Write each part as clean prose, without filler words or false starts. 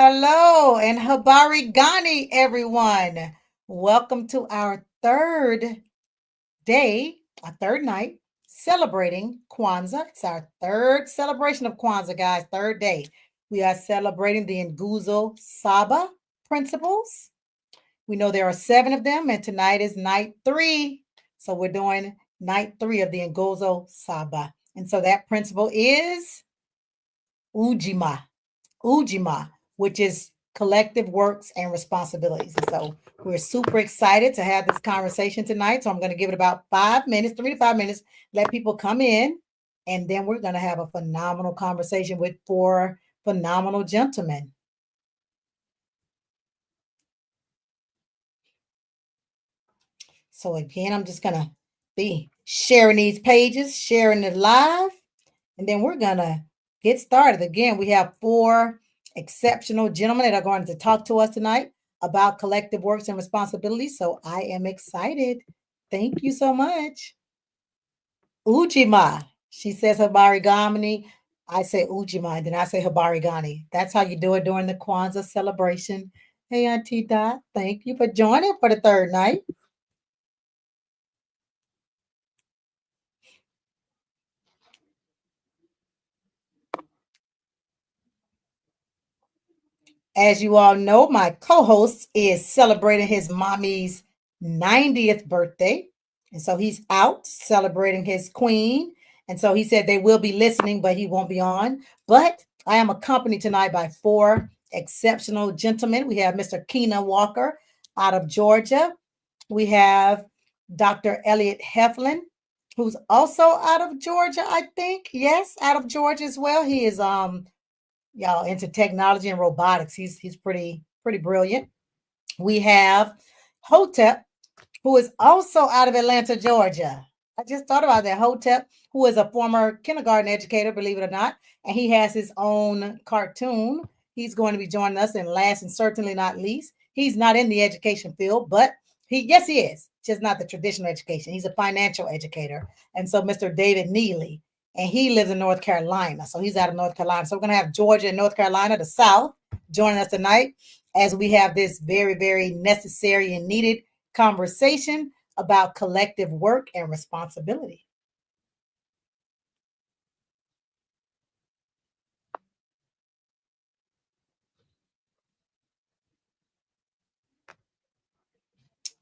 Hello and Habari Gani, everyone. Welcome to our third day, our third night, celebrating Kwanzaa. It's our third celebration of Kwanzaa, guys, third day. We are celebrating the Nguzo Saba principles. We know there are seven of them, and tonight is night three. So we're doing night three of the Ngozo Saba. And so that principle is Ujima. Ujima, which is collective works and responsibilities. And so we're super excited to have this conversation tonight. So I'm going to give it about 5 minutes, 3 to 5 minutes, let people come in, and then we're going to have a phenomenal conversation with four phenomenal gentlemen. So again, I'm just going to be sharing these pages, sharing it live, and then we're going to get started. Again, we have four exceptional gentlemen that are going to talk to us tonight about collective works and responsibilities. So I am excited. Thank you so much. Ujima. She says Habari Gani. I say Ujima, and then I say Habari Gani. That's how you do it during the Kwanzaa celebration. Hey, Auntie Dot, thank you for joining for the third night. As you all know, my co host is celebrating his mommy's 90th birthday. And so he's out celebrating his queen. And so he said they will be listening, but he won't be on. But I am accompanied tonight by four exceptional gentlemen. We have Mr. Keena Walker out of Georgia. We have Dr. Elliot Heflin, who's also out of Georgia, I think. Yes, out of Georgia as well. He is y'all into technology and robotics. He's pretty brilliant. We have Hotep, who is also out of Atlanta, Georgia. I just thought about that. Hotep, who is a former kindergarten educator, believe it or not, and he has his own cartoon. He's going to be joining us. And last and certainly not least, he's not in the education field, but yes, he is, just not the traditional education. He's a financial educator. And so Mr. David Neely, and he lives in North Carolina. So he's out of North Carolina. So we're going to have Georgia and North Carolina, the South, joining us tonight as we have this very, very necessary and needed conversation about collective work and responsibility.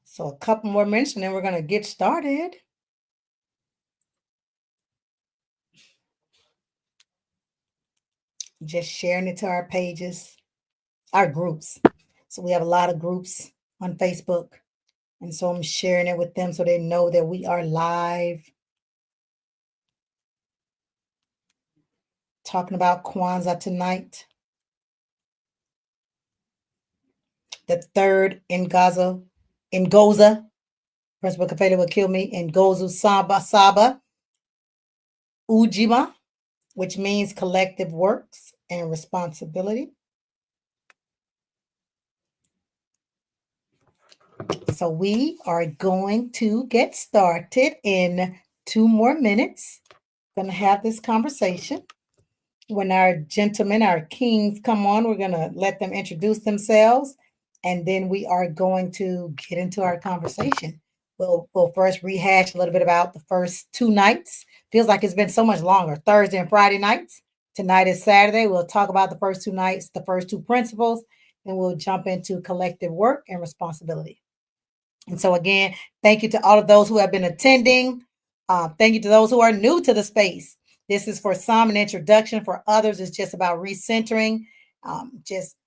So a couple more minutes and then we're going to get started. Just sharing it to our pages, our groups. So we have a lot of groups on Facebook. And so I'm sharing it with them so they know that we are live talking about Kwanzaa tonight. The third Ngoza, Principal Kafele will kill me, Ngozo Saba, Ujima, which means collective works and responsibility. So we are going to get started in 2 more minutes. Going to have this conversation. When our gentlemen, our kings come on, we're going to let them introduce themselves, and then we are going to get into our conversation. We'll first rehash a little bit about the first two nights. Feels like it's been so much longer. Thursday and Friday nights. Tonight is Saturday. We'll talk about the first two nights, the first two principles, and we'll jump into collective work and responsibility. And so again, thank you to all of those who have been attending. Thank you to those who are new to the space. This is for some an introduction. For others, it's just about recentering. Just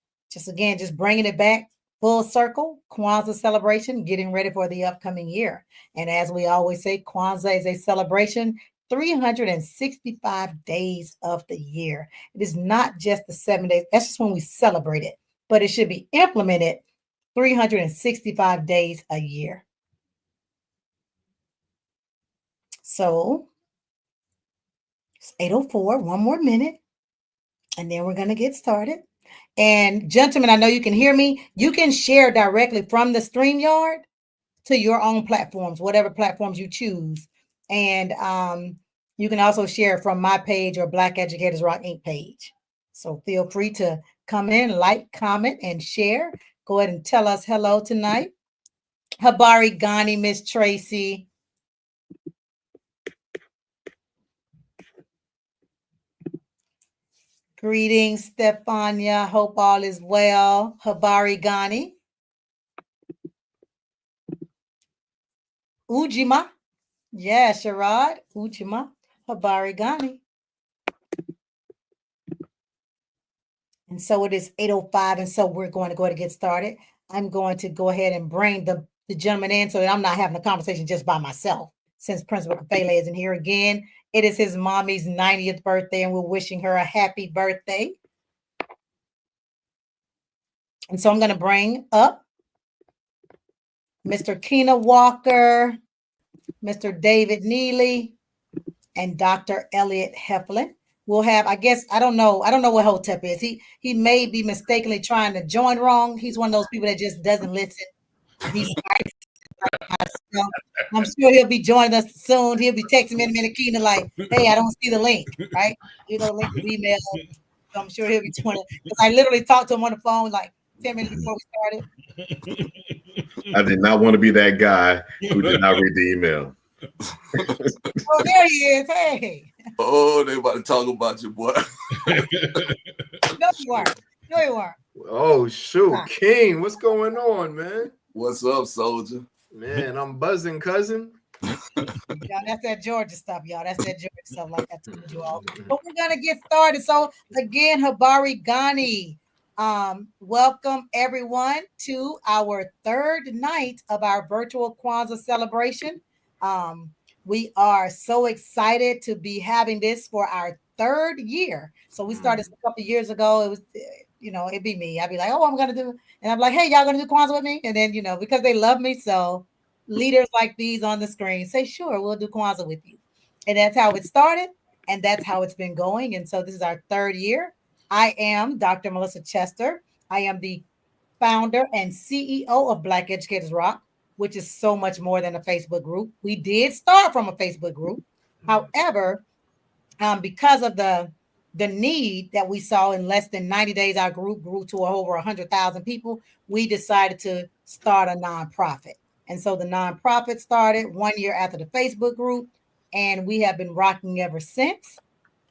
again, just bringing it back full circle. Kwanzaa celebration, getting ready for the upcoming year. And as we always say, Kwanzaa is a celebration 365 days of the year. It is not just the 7 days. That's just when we celebrate it, but it should be implemented 365 days a year. So it's 8:04, 1 more minute, and then we're going to get started. And gentlemen, I know you can hear me. You can share directly from the StreamYard to your own platforms, whatever platforms you choose. And you can also share from my page or Black Educators Rock Inc. page. So feel free to come in, like, comment, and share. Go ahead and tell us hello tonight. Habari Ghani, Miss Tracy. Greetings, Stefania. Hope all is well. Habari Ghani. Ujima. Yeah, Sharad. Ujima. Habari Ghani. And so it is 8:05, and so we're going to go ahead and get started. I'm going to go ahead and bring the gentleman in so that I'm not having a conversation just by myself, since Principal Kafele isn't here again. It is his mommy's 90th birthday, and we're wishing her a happy birthday. And so I'm going to bring up Mr. Keena Walker, Mr. David Neely, and Dr. Elliot Heflin. We'll have, I guess, I don't know what Hotep is. He may be mistakenly trying to join wrong. He's one of those people that just doesn't listen. He's I'm sure he'll be joining us soon. He'll be texting me in a minute, Keena, like, hey, I don't see the link, right? Link is email. So I'm sure he'll be joining. Because I literally talked to him on the phone like 10 minutes before we started. I did not want to be that guy who did not read the email. Oh, there he is. Hey. Oh, they about to talk about you, boy. No, you aren't. No, you aren't. Oh, shoot. Nah. King, what's going on, man? What's up, soldier? Man, I'm buzzing, cousin. Y'all, that's that Georgia stuff, y'all. That's that Georgia stuff, like I told you all. But we're going to get started. So, again, Habari Ghani. Welcome, everyone, to our third night of our virtual Kwanzaa celebration. We are so excited to be having this for our third year. So we started a couple of years ago. It was, it'd be me. I'd be like, oh, I'm going to do, and I'm like, hey, y'all going to do Kwanzaa with me? And then, because they love me. So leaders like these on the screen say, sure, we'll do Kwanzaa with you. And that's how it started. And that's how it's been going. And so this is our third year. I am Dr. Melissa Chester. I am the founder and CEO of Black Educators Rock, which is so much more than a Facebook group. We did start from a Facebook group. However, because of the need that we saw in less than 90 days, our group grew to over 100,000 people. We decided to start a nonprofit. And so the nonprofit started 1 year after the Facebook group, and we have been rocking ever since,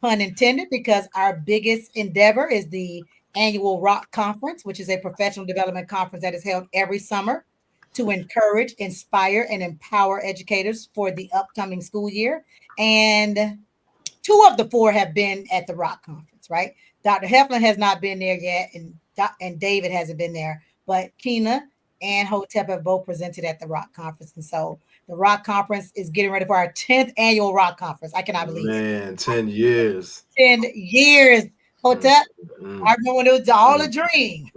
pun intended, because our biggest endeavor is the annual Rock Conference, which is a professional development conference that is held every summer to encourage, inspire, and empower educators for the upcoming school year. And 2 of the 4 have been at the Rock Conference, right? Dr. Heflin has not been there yet, and David hasn't been there, but Keena and Hotep have both presented at the Rock Conference. And so the Rock Conference is getting ready for our 10th annual Rock Conference. I cannot believe it. Man, 10 years. 10 years. Hotep, I remember when it was all a dream.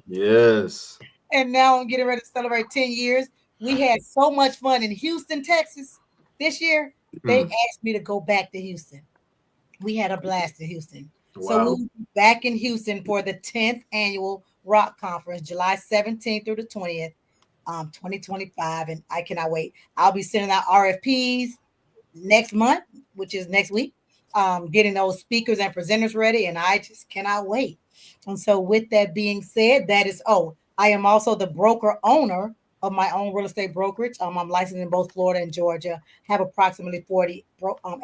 Yes. And now I'm getting ready to celebrate 10 years. We had so much fun in Houston, Texas this year. They asked me to go back to Houston. We had a blast in Houston. Wow. So we'll be back in Houston for the 10th annual Rock Conference, July 17th through the 20th, 2025. And I cannot wait. I'll be sending out RFPs next month, which is next week, getting those speakers and presenters ready. And I just cannot wait. And so with that being said, I am also the broker owner of my own real estate brokerage. I'm licensed in both Florida and Georgia, have approximately 40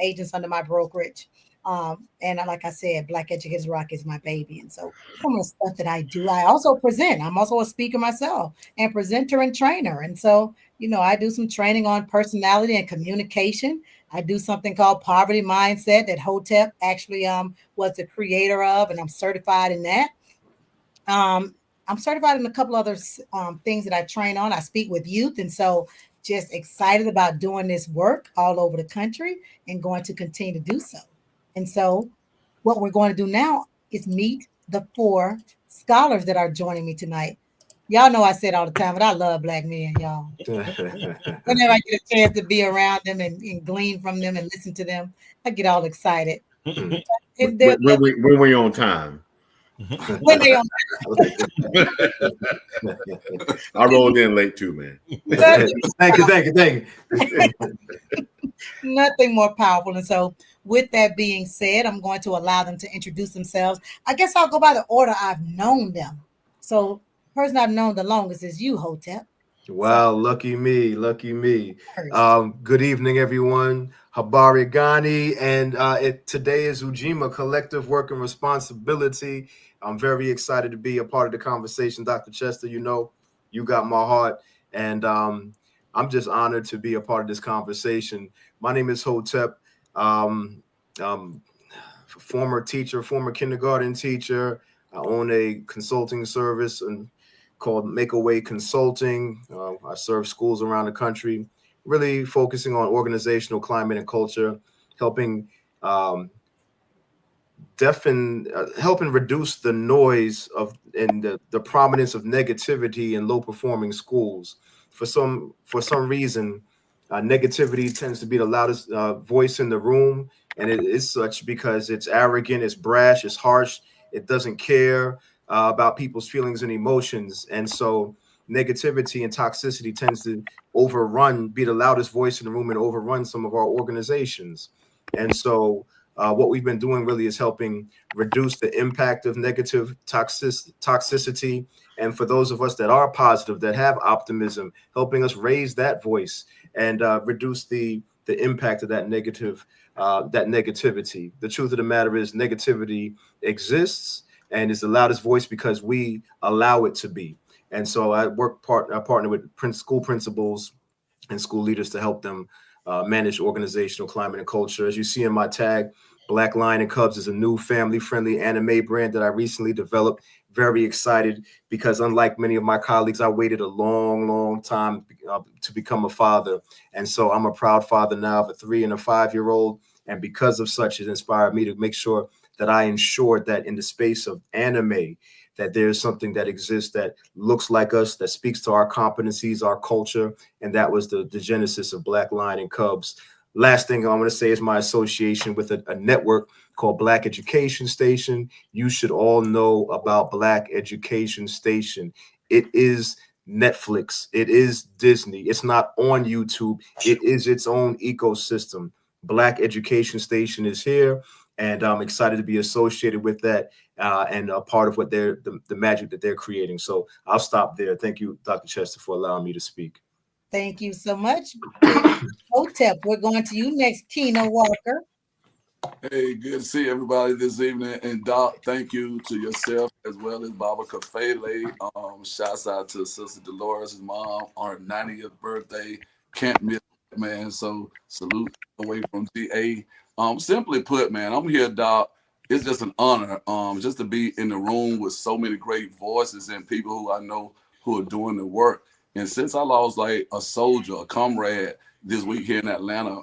agents under my brokerage. And like I said, Black Educators Rock is my baby. And so some of the stuff that I do, I also present. I'm also a speaker myself and presenter and trainer. And so, I do some training on personality and communication. I do something called Poverty Mindset that Hotep actually was the creator of, and I'm certified in that. I'm certified in a couple other things that I train on. I speak with youth. And so just excited about doing this work all over the country and going to continue to do so. And so what we're going to do now is meet the 4 scholars that are joining me tonight. Y'all know I say it all the time, but I love Black men, y'all. Whenever I get a chance to be around them and glean from them and listen to them, I get all excited. When we on time. when they on. I rolled in late too, man. Thank you. Nothing more powerful. And so, with that being said, I'm going to allow them to introduce themselves. I guess I'll go by the order I've known them. So, the person I've known the longest is you, Hotep. Wow, lucky me. First. Good evening, everyone. Habari Ghani, and today is Ujima Collective Work and Responsibility. I'm very excited to be a part of the conversation, Dr. Chester. You know, you got my heart, and I'm just honored to be a part of this conversation. My name is Hotep, former teacher, former kindergarten teacher. I own a consulting service and called Makeaway Consulting. I serve schools around the country, really focusing on organizational climate and culture, helping helping reduce the noise of and the prominence of negativity in low performing schools. For some reason, negativity tends to be the loudest voice in the room, and it is such because it's arrogant, it's brash, it's harsh, it doesn't care about people's feelings and emotions. And so negativity and toxicity tends to be the loudest voice in the room and overrun some of our organizations. And so what we've been doing really is helping reduce the impact of negative toxicity. And for those of us that are positive, that have optimism, helping us raise that voice and reduce the impact of that negativity. The truth of the matter is negativity exists and is the loudest voice because we allow it to be. And so I partner with school principals and school leaders to help them manage organizational climate and culture. As you see in my tag, Black Lion and Cubs is a new family-friendly anime brand that I recently developed. Very excited because unlike many of my colleagues, I waited a long time to become a father. And so I'm a proud father now of a 3 and a 5-year-old. And because of such, it inspired me to make sure that I ensured that in the space of anime, that there's something that exists that looks like us, that speaks to our competencies, our culture. And that was the genesis of Black Lion and Cubs. Last thing I'm going to say is my association with a network called Black Education Station. You should all know about Black Education Station. It is Netflix. It is Disney. It's not on YouTube. It is its own ecosystem. Black Education Station is here, and I'm excited to be associated with that and a part of what the magic that they're creating. So I'll stop there. Thank you, Dr. Chester, for allowing me to speak. Thank you so much, Hotep. We're going to you next, Keno Walker. Hey, good to see everybody this evening. And Doc, thank you to yourself as well as Baba Kafele. Shouts out to Sister Dolores' mom on her 90th birthday. Can't miss it, man. So salute away from GA. Simply put, man, I'm here, Doc. It's just an honor just to be in the room with so many great voices and people who I know who are doing the work. And since I lost like a soldier, a comrade this week here in Atlanta,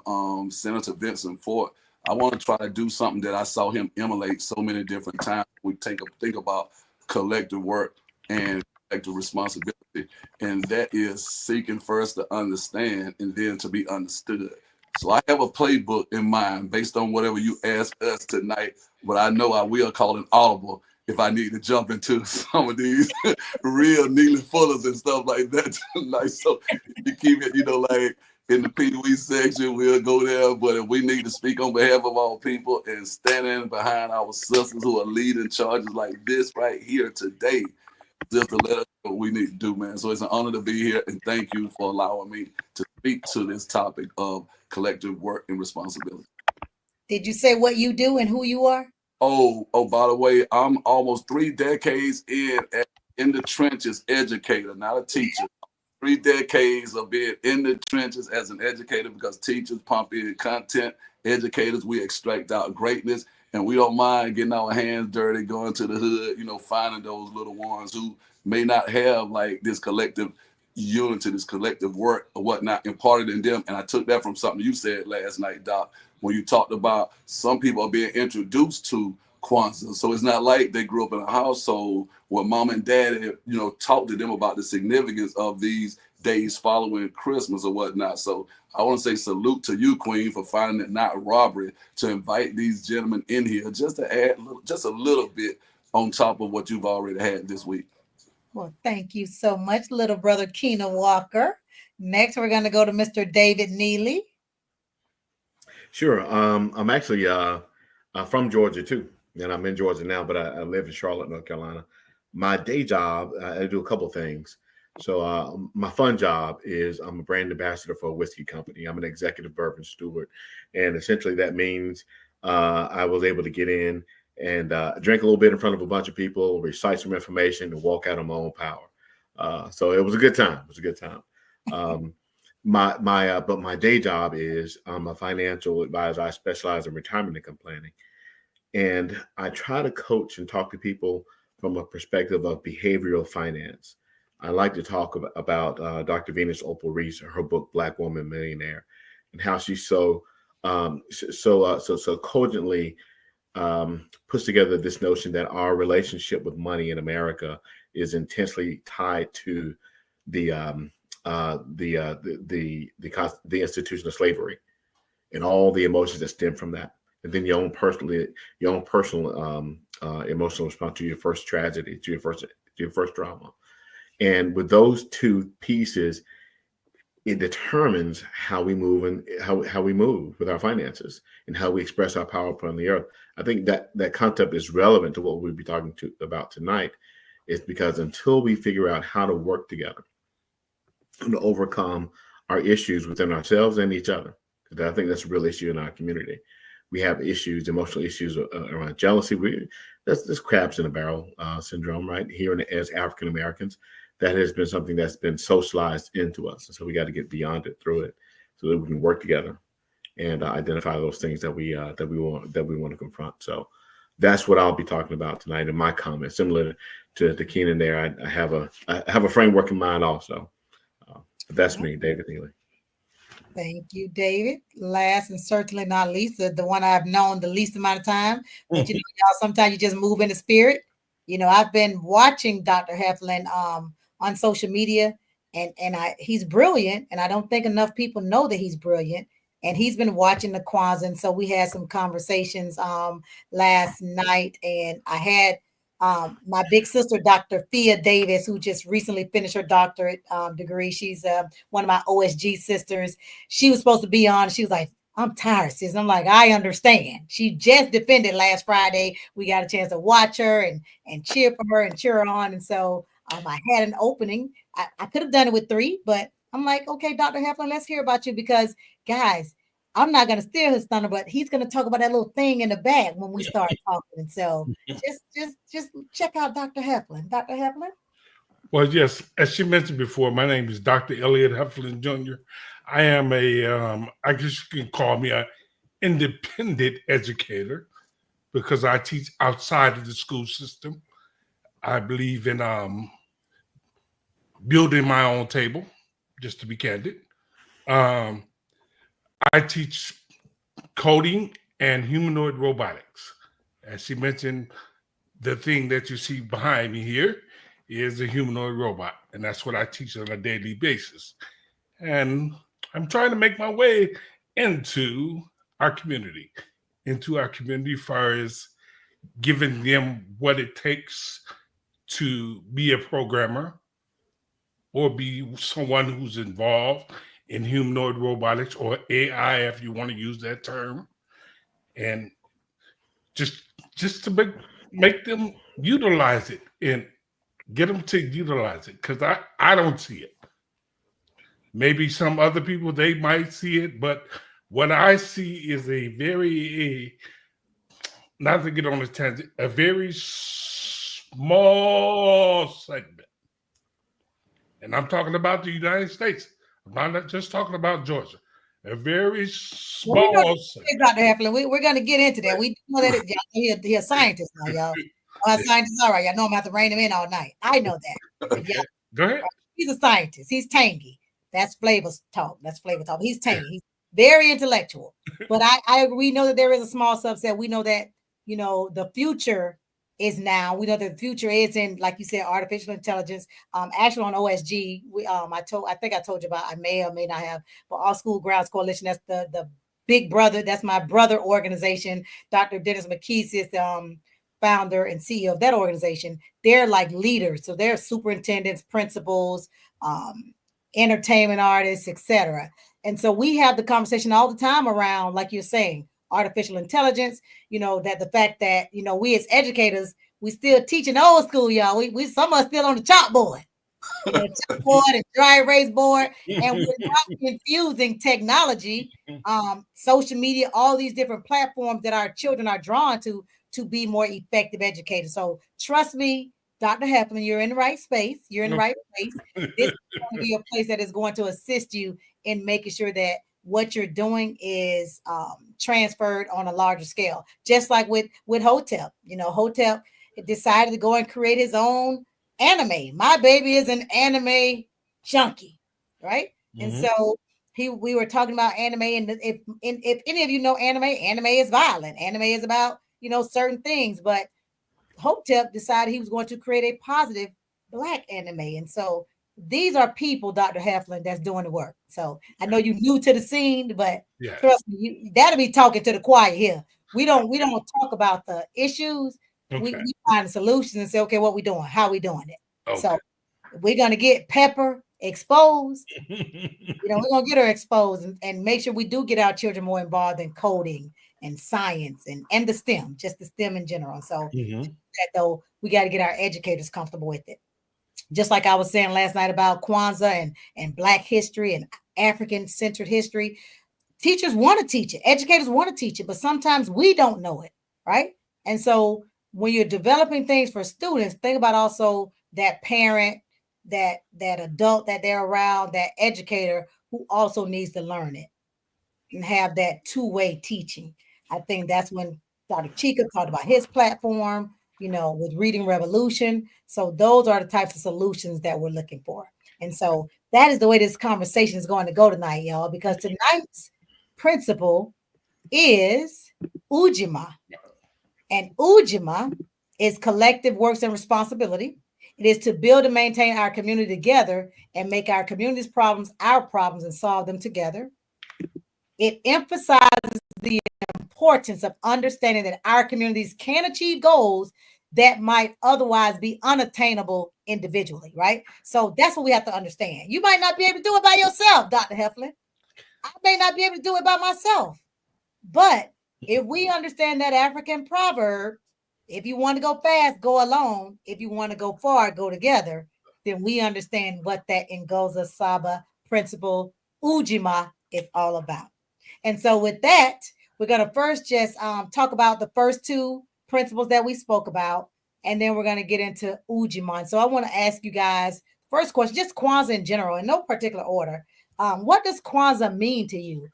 Senator Vincent Fort, I want to try to do something that I saw him emulate so many different times. We think about collective work and collective responsibility, and that is seeking first to understand and then to be understood. So I have a playbook in mind based on whatever you ask us tonight, but I know I will call an audible if I need to jump into some of these real Neely Fullers and stuff like that tonight. So you keep it, like in the Pee-wee section, we'll go there. But if we need to speak on behalf of our people and standing behind our sisters who are leading charges like this right here today, just to let us know what we need to do, man. So it's an honor to be here, and thank you for allowing me to speak to this topic of collective work and responsibility. Did you say what you do and who you are? Oh, by the way, I'm almost 3 decades in the trenches educator, not a teacher. 3 decades of being in the trenches as an educator, because teachers pump in content, educators, we extract out greatness, and we don't mind getting our hands dirty, going to the hood, finding those little ones who may not have like this collective unity, this collective work or whatnot imparted in them. And I took that from something you said last night, Doc, when you talked about some people are being introduced to Kwanzaa. So it's not like they grew up in a household where mom and dad, talked to them about the significance of these days following Christmas or whatnot. So I want to say salute to you, Queen, for finding it not robbery to invite these gentlemen in here just to add just a little bit on top of what you've already had this week. Well, thank you so much, little brother Keenan Walker. Next, we're going to go to Mr. David Neely. Sure. I'm actually from Georgia too, and I'm in Georgia now, but I live in Charlotte, North Carolina. My day job, I do a couple of things. So my fun job is I'm a brand ambassador for a whiskey company. I'm an executive bourbon steward, and essentially that means I was able to get in and drink a little bit in front of a bunch of people, recite some information, and walk out on my own power. So it was a good time. It was a good time. But my day job is I'm a financial advisor. I specialize in retirement income planning, and I try to coach and talk to people from a perspective of behavioral finance. I like to talk about Dr. Venus Opal Reese, her book Black Woman Millionaire, and how she so cogently puts together this notion that our relationship with money in America is intensely tied to the institution of slavery and all the emotions that stem from that, and then your own personal emotional response to your first tragedy, to your first trauma. And with those two pieces, it determines how we move and how we move with our finances and how we express our power upon the earth. I think that concept is relevant to what we'll be talking about tonight, is because until we figure out how to work together and to overcome our issues within ourselves and each other, because I think that's a real issue in our community. We have issues, emotional issues around jealousy. That's crabs in a barrel syndrome, right? Here as African Americans, that has been something that's been socialized into us. And so we got to get beyond it, through it, so that we can work together and identify those things that we want to confront. So that's what I'll be talking about tonight in my comments. Similar to Keenan there, I have a framework in mind also. But that's me, David Neely. Thank you, David. Last and certainly not least, the one I've known the least amount of time. But y'all, sometimes you just move in the spirit. I've been watching Dr. Heflin on social media, and he's brilliant, and I don't think enough people know that he's brilliant. And he's been watching the Kwanzaa, and so we had some conversations last night, and I had my big sister, Dr. Fia Davis, who just recently finished her doctorate degree. She's one of my OSG sisters. She was supposed to be on. She was like, I'm tired, sis. I'm like, I understand. She just defended last Friday. We got a chance to watch her and cheer for her and cheer her on. And so I had an opening. I could have done it with 3, but I'm like, okay, Dr. Heflin, let's hear about you, because guys, I'm not going to steal his thunder, but he's going to talk about that little thing in the back when we start talking. And so just check out Dr. Heflin. Dr. Heflin? Well, yes, as she mentioned before, my name is Dr. Elliot Heflin Jr. I am I guess you can call me an independent educator, because I teach outside of the school system. I believe in building my own table, just to be candid. I teach coding and humanoid robotics. As she mentioned, the thing that you see behind me here is a humanoid robot, and that's what I teach on a daily basis. And I'm trying to make my way into our community as far as giving them what it takes to be a programmer or be someone who's involved in humanoid robotics, or AI, if you want to use that term, and just to make them utilize it and get them to utilize it, because I don't see it. Maybe some other people, they might see it, but what I see is not to get on a tangent, a very small segment. And I'm talking about the United States. I'm not just talking about Georgia. A very small segment. Dr. Heflin, we're going to get into that. We know that he's a scientist now, y'all. Scientists, all right. Y'all know I'm going to have to rein him in all night. I know that. Okay. Go ahead. He's a scientist. He's tangy. That's flavor talk. He's tangy. He's very intellectual. But we know that there is a small subset. We know that, the future is now. We know that the future is in, like you said, artificial intelligence. Actually on OSG, I think I told you about, I may or may not have, but All School Grounds Coalition, that's the big brother. That's my brother organization. Dr. Dennis McKees is founder and CEO of that organization, they're like leaders. So they're superintendents, principals, entertainment artists, etc. And so we have the conversation all the time around, like you're saying, artificial intelligence, that the fact that, we as educators, we still teaching old school, y'all. We some of us still on the chalkboard. Chalkboard and dry erase board, and we're not infusing technology, social media, all these different platforms that our children are drawn to be more effective educators. So trust me, Dr. Heflin, you're in the right space. You're in the right place. This is going to be a place that is going to assist you in making sure that what you're doing is transferred on a larger scale. Just like with Hotep, Hotep decided to go and create his own anime. My baby is an anime junkie, right? Mm-hmm. And so we were talking about anime, and if any of you know anime is violent. Anime is about certain things, but Hotep decided he was going to create a positive Black anime, and so these are people, Dr. Heflin, that's doing the work. So I know you're new to the scene, but trust me, that'll be talking to the choir here. We don't talk about the issues. Okay. We find the solutions and say, okay, what we doing? How we doing it? Okay. So we're gonna get Pepper exposed. We're gonna get her exposed and make sure we do get our children more involved in coding and science and the STEM, just the STEM in general. So that though, we got to get our educators comfortable with it. Just like I was saying last night about Kwanzaa and Black history and African-centered history. Teachers want to teach it. Educators want to teach it, but sometimes we don't know it, right? And so when you're developing things for students, think about also that parent, that adult that they're around, that educator who also needs to learn it and have that two-way teaching. I think that's when Dr. Chica talked about his platform, with Reading Revolution. So those are the types of solutions that we're looking for. And so that is the way this conversation is going to go tonight, y'all, because tonight's principle is Ujima. And Ujima is collective works and responsibility. It is to build and maintain our community together and make our community's problems our problems and solve them together. It emphasizes the importance of understanding that our communities can achieve goals that might otherwise be unattainable individually, right? So that's what we have to understand. You might not be able to do it by yourself, Dr. Heflin. I may not be able to do it by myself. But if we understand that African proverb, if you want to go fast, go alone. If you want to go far, go together. Then we understand what that Ngozo Saba principle, Ujima, is all about. And so with that, we're going to first just talk about the first two principles that we spoke about, and then we're going to get into Ujima. So I want to ask you guys, first question, just Kwanzaa in general, in no particular order. What does Kwanzaa mean to you?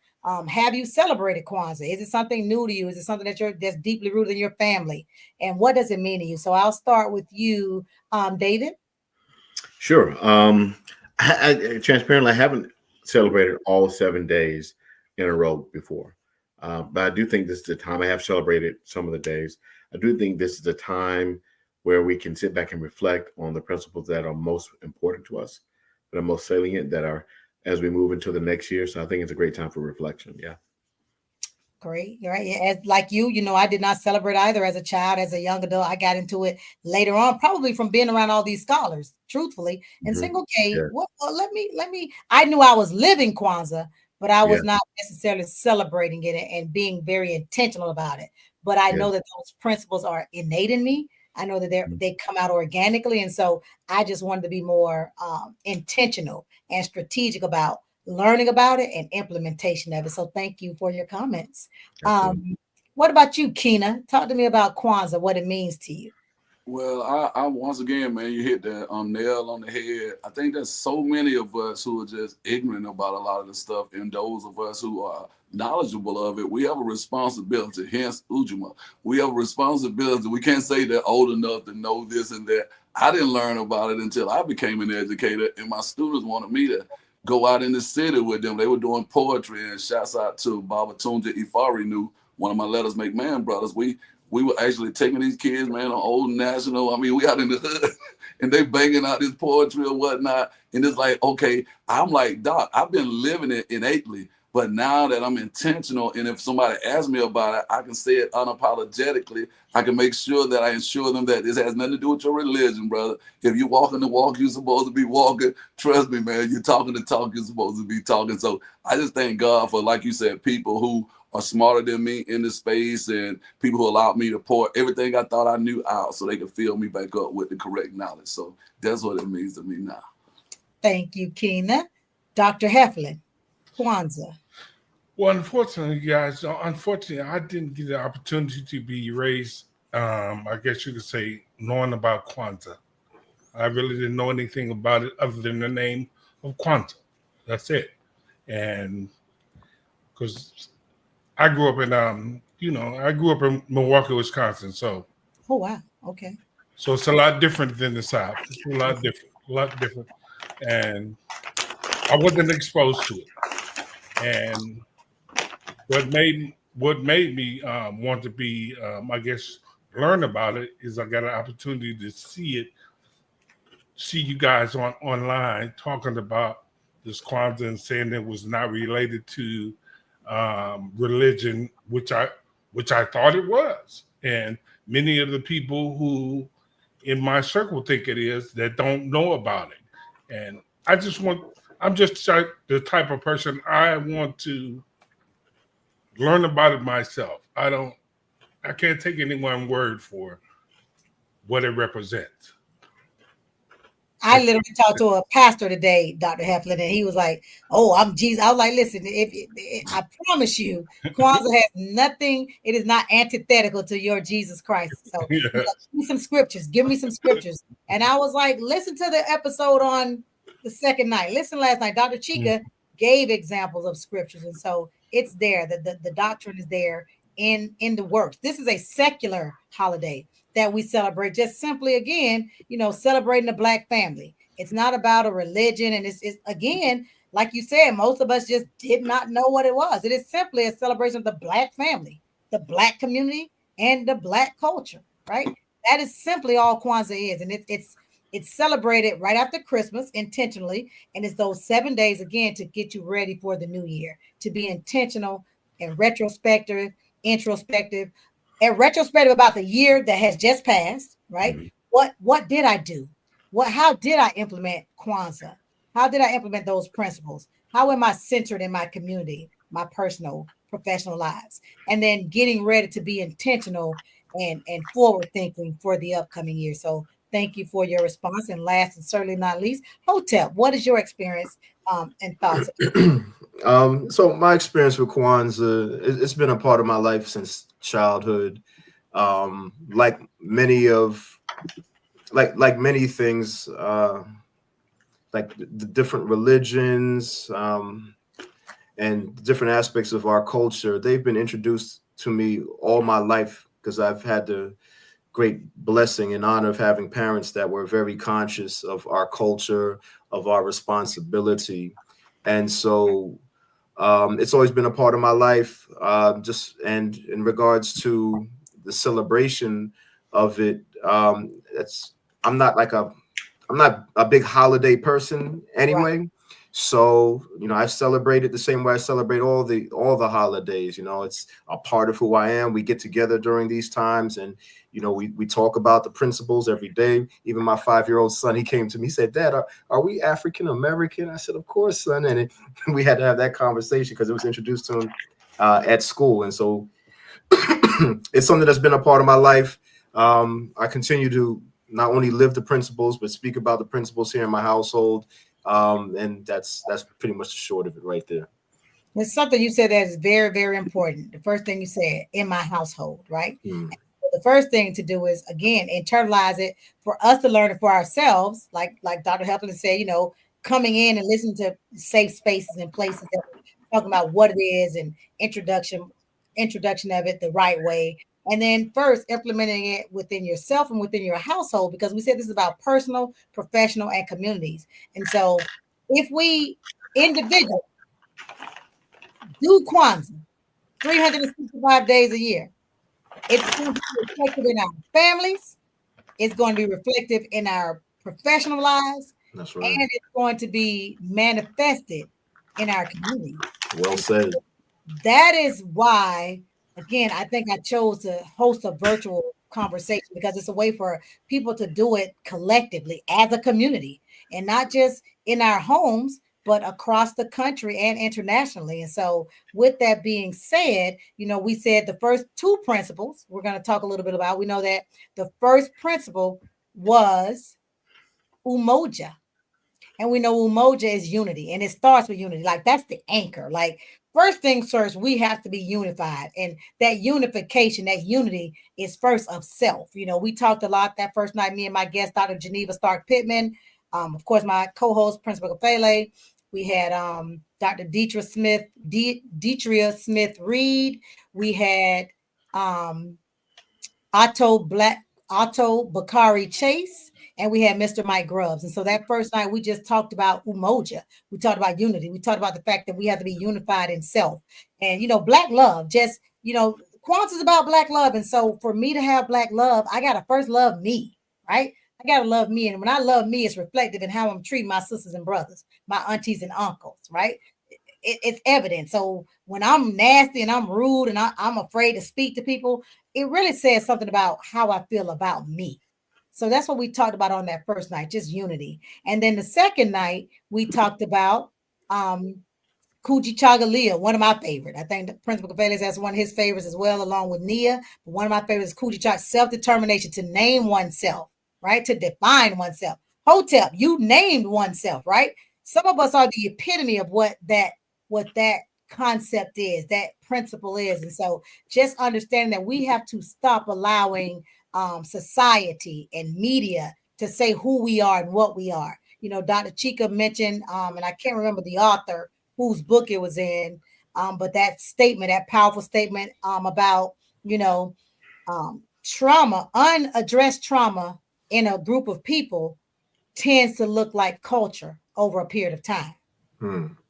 Have you celebrated Kwanzaa? Is it something new to you? Is it something that's deeply rooted in your family? And what does it mean to you? So I'll start with you, David. Sure. Transparently, I haven't celebrated all 7 days in a row before. But I do think this is the time. I have celebrated some of the days. I do think this is the time where we can sit back and reflect on the principles that are most important to us, that are most salient, that are as we move into the next year. So I think it's a great time for reflection. Yeah. Great. You're right. As like you, I did not celebrate either as a child, as a young adult. I got into it later on, probably from being around all these scholars, truthfully, and saying, okay, well, let me, I knew I was living Kwanzaa, but I was not necessarily celebrating it and being very intentional about it. But I know that those principles are innate in me. I know that they come out organically. And so I just wanted to be more intentional and strategic about learning about it and implementation of it. So thank you for your comments. What about you, Keena? Talk to me about Kwanzaa, what it means to you. Well, I once again, man, you hit the nail on the head. I think there's so many of us who are just ignorant about a lot of the stuff, and those of us who are knowledgeable of it, we have a responsibility. Hence, Ujima, we have a responsibility. We can't say they're old enough to know this and that. I didn't learn about it until I became an educator, and my students wanted me to go out in the city with them. They were doing poetry, and shouts out to Baba Tunja Ifarinu, one of my Letters Make Man brothers. We were actually taking these kids, man, on Old National. I mean, we out in the hood and they banging out this poetry or whatnot. And it's like, okay, I'm like, Doc, I've been living it innately, But now that I'm intentional, and if somebody asks me about it, I can say it unapologetically. I can make sure that I ensure them that this has nothing to do with your religion, brother. If you're walking the walk you're supposed to be walking, trust me, man, you're talking the talk you're supposed to be talking. So I just thank God for, like you said, people who are smarter than me in the space, and people who allowed me to pour everything I thought I knew out so they could fill me back up with the correct knowledge. So that's what it means to me now. Thank you, Keena. Dr. Heflin, Kwanzaa. Well, unfortunately, guys, I didn't get the opportunity to be raised, I guess you could say, knowing about Kwanzaa. I really didn't know anything about it other than the name of Kwanzaa. That's it. And because I grew up in, I grew up in Milwaukee, Wisconsin. So Oh, wow. Okay. it's a lot different than the South. It's a lot different. And I wasn't exposed to it. And what made me want to be, I guess, learn about it is I got an opportunity to see you guys online talking about this Kwanzaa and saying it was not related to religion, which I thought it was, and many of the people who in my circle think it is that don't know about it, and I'm just the type of person I want to learn about it myself. I can't take anyone's word for what it represents. I literally talked to a pastor today, Dr. Heflin, and he was like, "Oh, I'm Jesus." I was like, "Listen, I promise you, Kwanzaa has nothing. It is not antithetical to your Jesus Christ." So, Yeah. like, give me some scriptures. Give me some scriptures. And I was like, "Listen to the episode on the second night. Listen last night. Dr. Chika gave examples of scriptures, and so it's there. The doctrine is there in the works. This is a secular holiday that we celebrate, just simply, again, celebrating the Black family. It's not about a religion. And it's again, like you said, most of us just did not know what it was. It is simply a celebration of the Black family, the Black community, and the Black culture, right? That is simply all Kwanzaa is. And it's celebrated right after Christmas intentionally. And it's those 7 days, again, to get you ready for the new year, to be intentional and retrospective, introspective, and retrospective about the year that has just passed, right? Mm-hmm. What did I do? How did I implement Kwanzaa? How did I implement those principles? How am I centered in my community, my personal, professional lives? And then getting ready to be intentional and forward thinking for the upcoming year. So thank you for your response. And last and certainly not least, Hotep, what is your experience and thoughts? So my experience with Kwanzaa, it's been a part of my life since childhood. Like many things, like the different religions and different aspects of our culture, they've been introduced to me all my life because I've had the great blessing and honor of having parents that were very conscious of our culture, of our responsibility. And so it's always been a part of my life. And in regards to the celebration of it, I'm not a big holiday person anyway. Right. So, I celebrate it the same way I celebrate all the holidays. It's a part of who I am. We get together during these times and, we talk about the principles every day. Even my 5-year-old son, he came to me, he said, "Dad, are we African American?" I said, "Of course, son." And we had to have that conversation because it was introduced to him at school. And so it's something that's been a part of my life. I continue to not only live the principles, but speak about the principles here in my household. And that's pretty much the short of it right there. There's something you said that is very, very important. The first thing you said, in my household, right? The first thing to do is, again, internalize it for us to learn it for ourselves. Like Dr. Heflin said, coming in and listening to safe spaces and places that talking about what it is and introduction of it the right way. And then first implementing it within yourself and within your household, because we said this is about personal, professional, and communities. And so if we individually do Kwanzaa 365 days a year, it's going to be reflected in our families. It's going to be reflective in our professional lives. That's right. And it's going to be manifested in our community. Well said. That is why, again, I think I chose to host a virtual conversation because it's a way for people to do it collectively as a community and not just in our homes, but across the country and internationally. And so, with that being said, we said the first two principles we're going to talk a little bit about. We know that the first principle was umoja. And we know umoja is unity, and it starts with unity. Like that's the anchor. Like first things first, we have to be unified, and that unification, that unity, is first of self. We talked a lot that first night. Me and my guest, Dr. Geneva Stark Pittman, of course, my co-host Principal Kafele. We had Dr. Deetria Smith Reed. We had Otto Bakari Chase, and we had Mr. Mike Grubbs. And so that first night, we just talked about umoja. We talked about unity. We talked about the fact that we have to be unified in self. And, Black love, Kwanzaa is about Black love. And so for me to have Black love, I got to first love me, right? I got to love me. And when I love me, it's reflective in how I'm treating my sisters and brothers, my aunties and uncles, right? It's evident. So when I'm nasty and I'm rude and I'm afraid to speak to people, it really says something about how I feel about me. So that's what we talked about on that first night, just unity. And then the second night, we talked about Kujichagulia, one of my favorite. I think the Principal Capelas has one of his favorites as well, along with Nia. But one of my favorites is Kujichagulia, self-determination, to name oneself, right? To define oneself. Hotep, you named oneself, right? Some of us are the epitome of what that concept is, that principle is. And so just understanding that we have to stop allowing society and media to say who we are and what we are. Dr. Chica mentioned, and I can't remember the author whose book it was in, but that statement, that powerful statement about, trauma, unaddressed trauma in a group of people tends to look like culture over a period of time.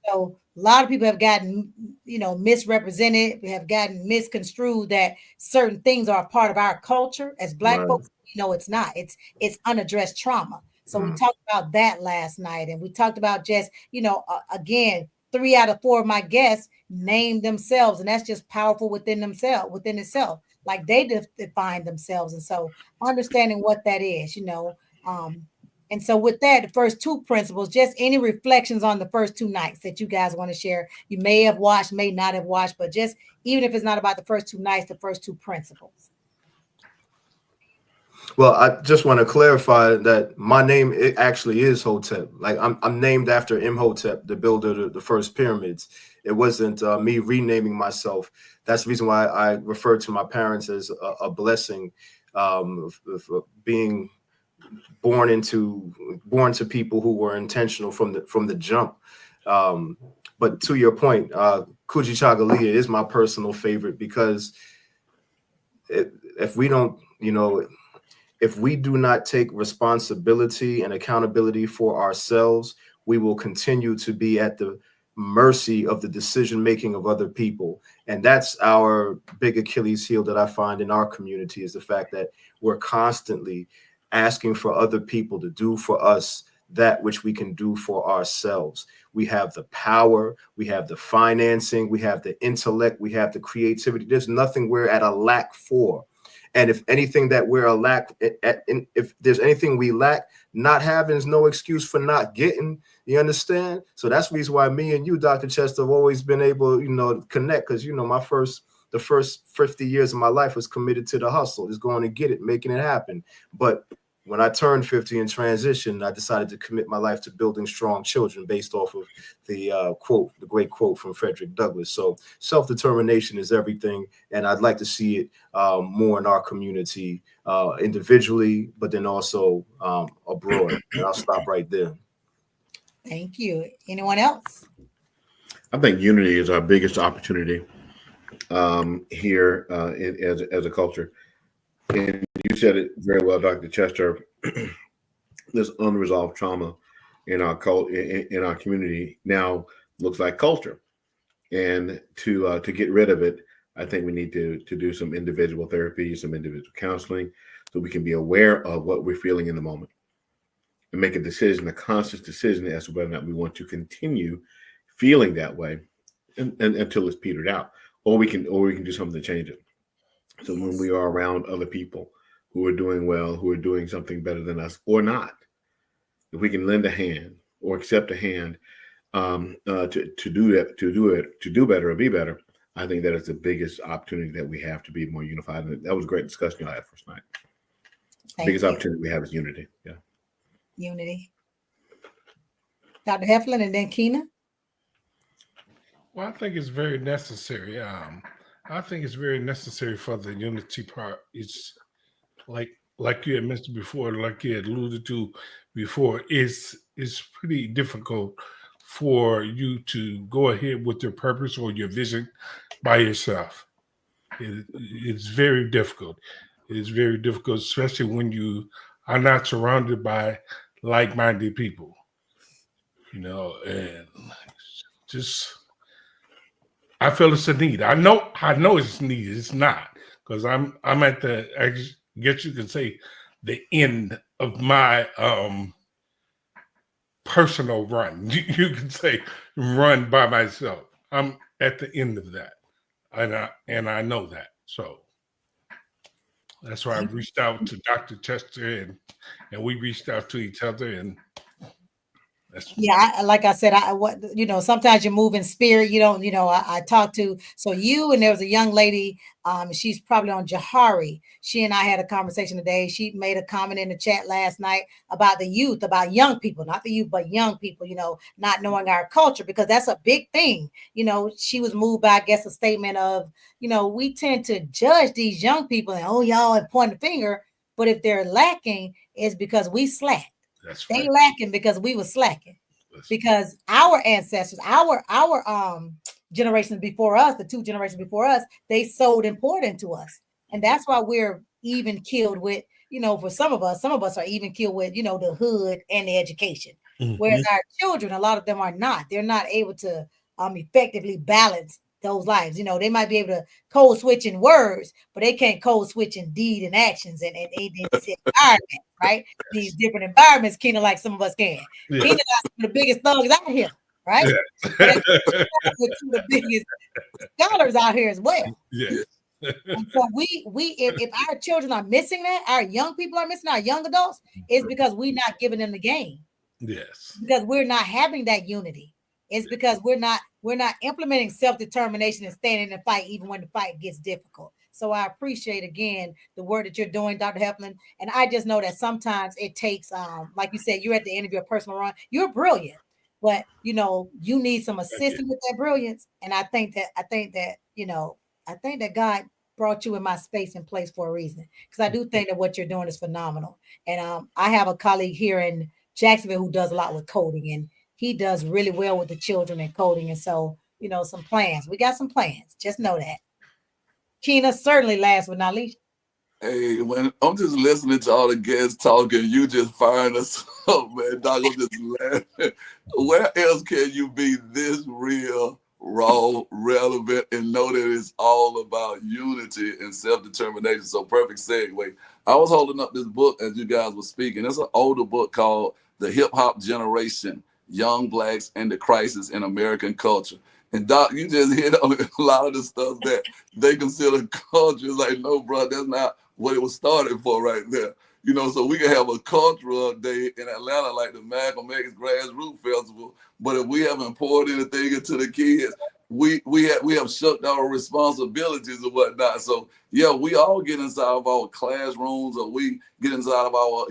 So a lot of people have gotten, misrepresented. We have gotten misconstrued that certain things are a part of our culture. As Black folks, it's not. It's unaddressed trauma. So we talked about that last night, and we talked about just, again, 3 out of 4 of my guests named themselves, and that's just powerful within itself. Like they define themselves, and so understanding what that is, and so with that, the first two principles, just any reflections on the first 2 nights that you guys want to share. You may have watched, may not have watched, but just even if it's not about the first 2 nights, the first 2 principles. Well, I just want to clarify that my name, it actually is Hotep. Like I'm named after Imhotep, the builder of the first pyramids. It wasn't me renaming myself. That's the reason why I refer to my parents as a blessing, of being born to people who were intentional from the jump. But to your point, Kujichagulia is my personal favorite because if we don't, if we do not take responsibility and accountability for ourselves, we will continue to be at the mercy of the decision making of other people. And that's our big Achilles heel that I find in our community, is the fact that we're constantly asking for other people to do for us that which we can do for ourselves. We have the power, we have the financing, we have the intellect, we have the creativity. There's nothing we're at a lack for. And if anything that we're a lack, if there's anything we lack, not having is no excuse for not getting. You understand? So that's the reason why me and you, Dr. Chester, have always been able, to connect. Because, the first 50 years of my life was committed to the hustle, just going to get it, making it happen. But when I turned 50 and transitioned, I decided to commit my life to building strong children based off of the the great quote from Frederick Douglass. So self-determination is everything. And I'd like to see it more in our community, individually, but then also abroad. And I'll stop right there. Thank you. Anyone else? I think unity is our biggest opportunity here as a culture. And you said it very well, Dr. Chester. This unresolved trauma in our in our community now looks like culture, and to get rid of it, I think we need to do some individual therapy, some individual counseling, so we can be aware of what we're feeling in the moment and make a decision, a conscious decision as to whether or not we want to continue feeling that way, and until it's petered out, or we can do something to change it. So when we are around other people who are doing well, who are doing something better than us or not, if we can lend a hand or accept a hand to do better or be better, I think that is the biggest opportunity that we have to be more unified. And that was a great discussion you had first night. Biggest opportunity we have is unity. Yeah. Unity. Dr. Heflin and then Keena. Well, I think it's very necessary. I think it's very necessary for the unity part. It's like you had mentioned before, like you had alluded to before, it's pretty difficult for you to go ahead with your purpose or your vision by yourself. It's very difficult. It is very difficult, especially when you are not surrounded by like-minded people. And just I feel it's a need. I know it's needed. It's not, because I'm at the, I guess you can say, the end of my personal run. You can say run by myself. I'm at the end of that, and I know that. So that's why I reached out to Dr. Chester, and we reached out to each other, and like I said, sometimes you move in spirit. You don't, I talked to, so you, and there was a young lady, she's probably on Jahari. She and I had a conversation today. She made a comment in the chat last night about the youth, about young people, not the youth, but young people, not knowing our culture, because that's a big thing. She was moved by, I guess, a statement of, we tend to judge these young people and, oh, y'all, and point the finger. But if they're lacking, it's because we slack. They lacking because we were slacking. Because our ancestors, our generations before us, the two generations before us, they sowed important to us. And that's why we're even killed with, for some of us are even killed with, the hood and the education. Mm-hmm. Whereas our children, a lot of them are not. They're not able to effectively balance those lives. They might be able to code switch in words, but they can't code switch in deed and actions and environment, right? These different environments, Keena, like some of us can. Yeah. Keena got the biggest thugs out here, right? Yeah. With the biggest scholars out here as well. Yeah. And so if our children are missing that, our young people are missing, our young adults, it's because we're not giving them the game. Yes. Because we're not having that unity. It's because we're not implementing self-determination and standing in the fight even when the fight gets difficult. So I appreciate, again, the work that you're doing, Dr. Heflin. And I just know that sometimes it takes, like you said, you're at the end of your personal run. You're brilliant, but you need some assistance with that brilliance. And I think that God brought you in my space and place for a reason. Because I do think that what you're doing is phenomenal. And I have a colleague here in Jacksonville who does a lot with coding, and he does really well with the children and coding. And so, some plans. We got some plans. Just know that. Keena, certainly last but not least. Hey, when I'm just listening to all the guests talking, you just firing us up, man. Doc, I'm just laughing. Where else can you be this real, raw, relevant, and know that it's all about unity and self-determination? So perfect segue. I was holding up this book as you guys were speaking. It's an older book called The Hip Hop Generation, Young Blacks and the Crisis in American Culture. And Doc, you just hit on a lot of the stuff that they consider culture. Like, no, bro, that's not what it was started for right there. So we can have a cultural day in Atlanta like the Malcolm X Grassroots Festival, but if we haven't poured anything into the kids, we have shut our responsibilities and whatnot. So yeah, we all get inside of our classrooms, or we get inside of our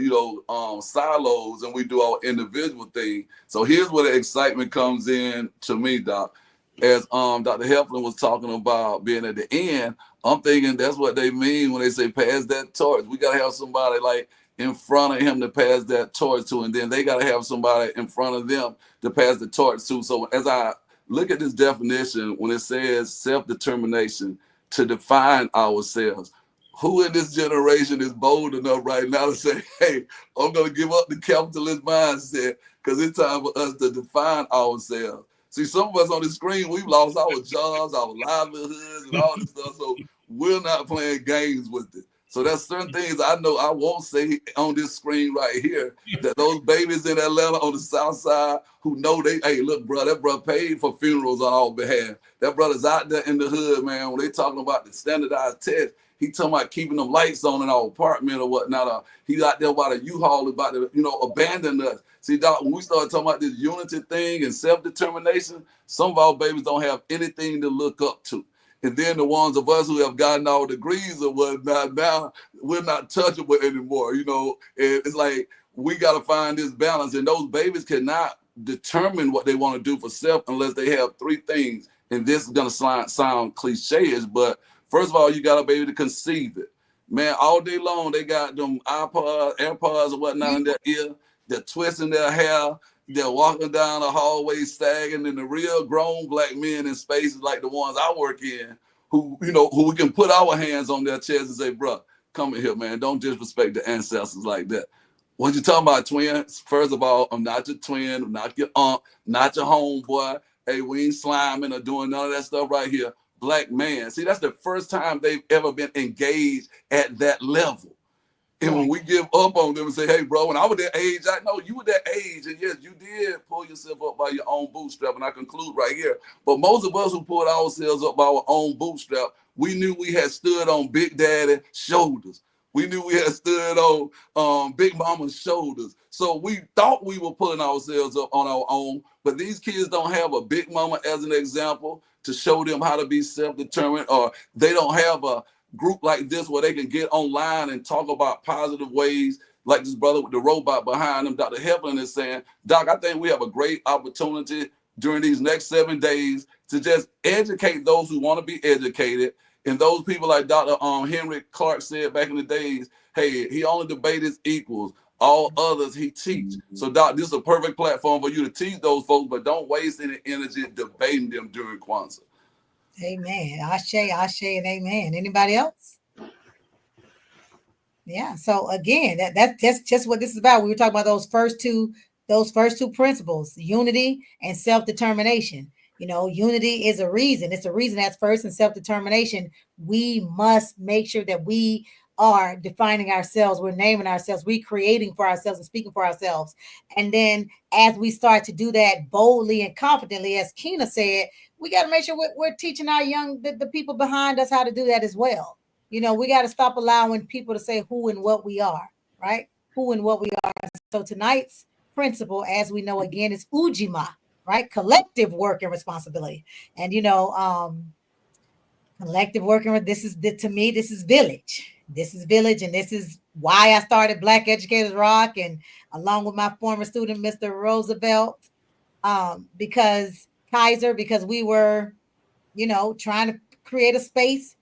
silos, and we do our individual thing. So here's where the excitement comes in to me, Doc. As Dr. Heflin was talking about being at the end, I'm thinking that's what they mean when they say pass that torch. We gotta have somebody like in front of him to pass that torch to, and then they gotta have somebody in front of them to pass the torch to. So as I look at this definition, when it says self-determination to define ourselves, who in this generation is bold enough right now to say, hey, I'm gonna give up the capitalist mindset because it's time for us to define ourselves. See, some of us on the screen, we've lost our jobs, our livelihoods, and all this stuff. So we're not playing games with it. So there's certain things I know I won't say on this screen right here, that those babies in Atlanta on the South Side who know hey, look, bro, that brother paid for funerals on our behalf. That brother's out there in the hood, man. When they talking about the standardized test, he talking about keeping them lights on in our apartment or whatnot. He out there by the U-Haul about to, abandon us. See, Doc, when we started talking about this unity thing and self-determination, some of our babies don't have anything to look up to. And then the ones of us who have gotten our degrees or whatnot, now we're not touchable anymore, And it's like we got to find this balance. And those babies cannot determine what they want to do for self unless they have three things. And this is going to sound cliche-ish, but first of all, you got to be able to conceive it. Man, all day long, they got them iPods, AirPods or whatnot in their ear. They're twisting their hair. They're walking down the hallway sagging, and the real grown black men in spaces like the ones I work in, who we can put our hands on their chest and say, bro, come in here, man. Don't disrespect the ancestors like that. What you talking about, twin? First of all, I'm not your twin. I'm not your aunt, not your homeboy. Hey, we ain't sliming or doing none of that stuff right here. Black man. See, that's the first time they've ever been engaged at that level. And when we give up on them and say, hey, bro, when I was that age, I know you were that age. And yes, you did pull yourself up by your own bootstrap. And I conclude right here. But most of us who pulled ourselves up by our own bootstrap, we knew we had stood on Big Daddy's shoulders. We knew we had stood on Big Mama's shoulders. So we thought we were pulling ourselves up on our own. But these kids don't have a Big Mama as an example to show them how to be self-determined, or they don't have a group like this where they can get online and talk about positive ways, like this brother with the robot behind him, Dr. Heflin, is saying. Doc, I think we have a great opportunity during these next 7 days to just educate those who want to be educated. And those people like Dr. Henry Clark said back in the days, hey, he only debates his equals. All others he teach. So, Doc, this is a perfect platform for you to teach those folks, but don't waste any energy debating them during Kwanzaa. Amen. Ashe, and amen. Anybody else? Yeah. So again, that's just what this is about. We were talking about those first two principles: unity and self-determination. Unity is a reason. It's a reason that's first, and self-determination. We must make sure that we are defining ourselves. We're naming ourselves. We're creating for ourselves and speaking for ourselves. And then as we start to do that boldly and confidently, as Keena said, we got to make sure we're teaching our the people behind us how to do that as well. We got to stop allowing people to say who and what we are, right? Who and what we are. So tonight's principle, as we know, again, is Ujima, right? Collective work and responsibility. And, collective work and to me, this is village. This is village, and this is why I started Black Educators Rock, and along with my former student, Mr. Roosevelt, because we were, trying to create a space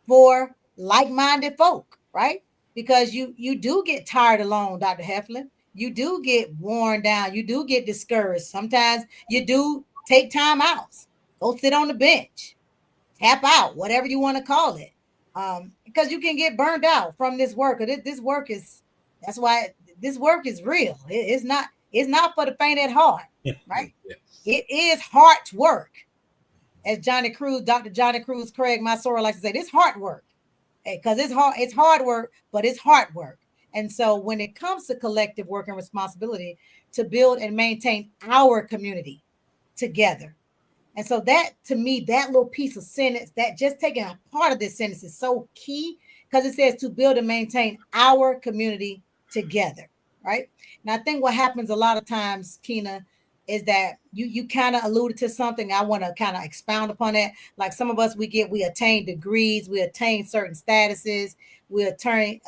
for like-minded folk, right? Because you do get tired alone, Dr. Heflin. You do get worn down. You do get discouraged. Sometimes you do take time out. Go sit on the bench, tap out, whatever you want to call it. Because you can get burned out from this work. That's why this work is real. It's not for the faint at heart, right? Yes. It is hard work. As Dr. Johnny Cruz Craig Masora likes to say, it's hard work. Because it's hard work, but it's hard work. And so when it comes to collective work and responsibility to build and maintain our community together. And so that, to me, that little piece of sentence, that just taking a part of this sentence is so key, because it says to build and maintain our community together, right? And I think what happens a lot of times, Keena, is that you kind of alluded to something. I want to kind of expound upon that. Like some of us, we attain degrees, we attain certain statuses, we attain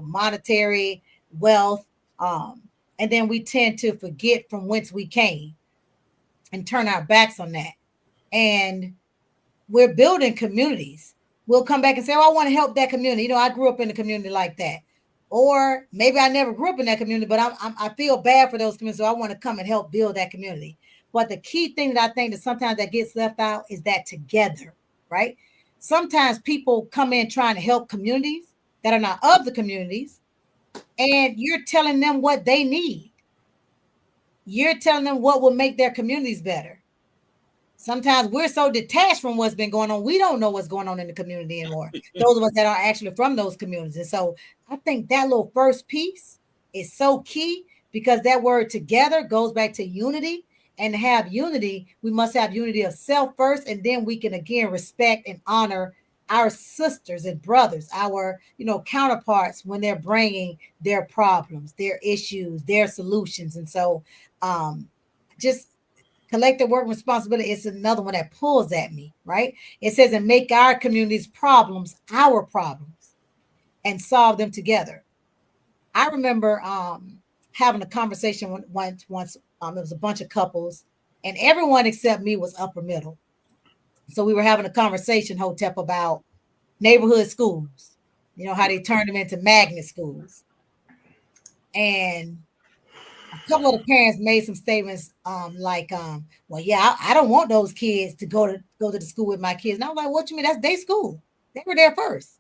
monetary wealth, and then we tend to forget from whence we came and turn our backs on that. And we're building communities. We'll come back and say, I want to help that community. I grew up in a community like that. Or maybe I never grew up in that community, but I feel bad for those communities, so I want to come and help build that community. But the key thing that I think that sometimes that gets left out is that together, right? Sometimes people come in trying to help communities that are not of the communities, and you're telling them what they need. You're telling them what will make their communities better. sometimes we're so detached from what's been going on, we don't know what's going on in the community anymore. Those of us that are actually from those communities. And so I think that little first piece is so key, because that word together goes back to unity. And to have unity, we must have unity of self first, and then we can again respect and honor our sisters and brothers, our counterparts, when they're bringing their problems, their issues, their solutions. And so just collective work responsibility is another one that pulls at me, right? It says, and make our community's problems our problems and solve them together. I remember having a conversation once. It was a bunch of couples, and everyone except me was upper middle. So we were having a conversation, Hotep, about neighborhood schools. You know how they turned them into magnet schools, and a couple of the parents made some statements well, yeah, I don't want those kids to go to the school with my kids. And I was like, what you mean? That's their school. They were there first.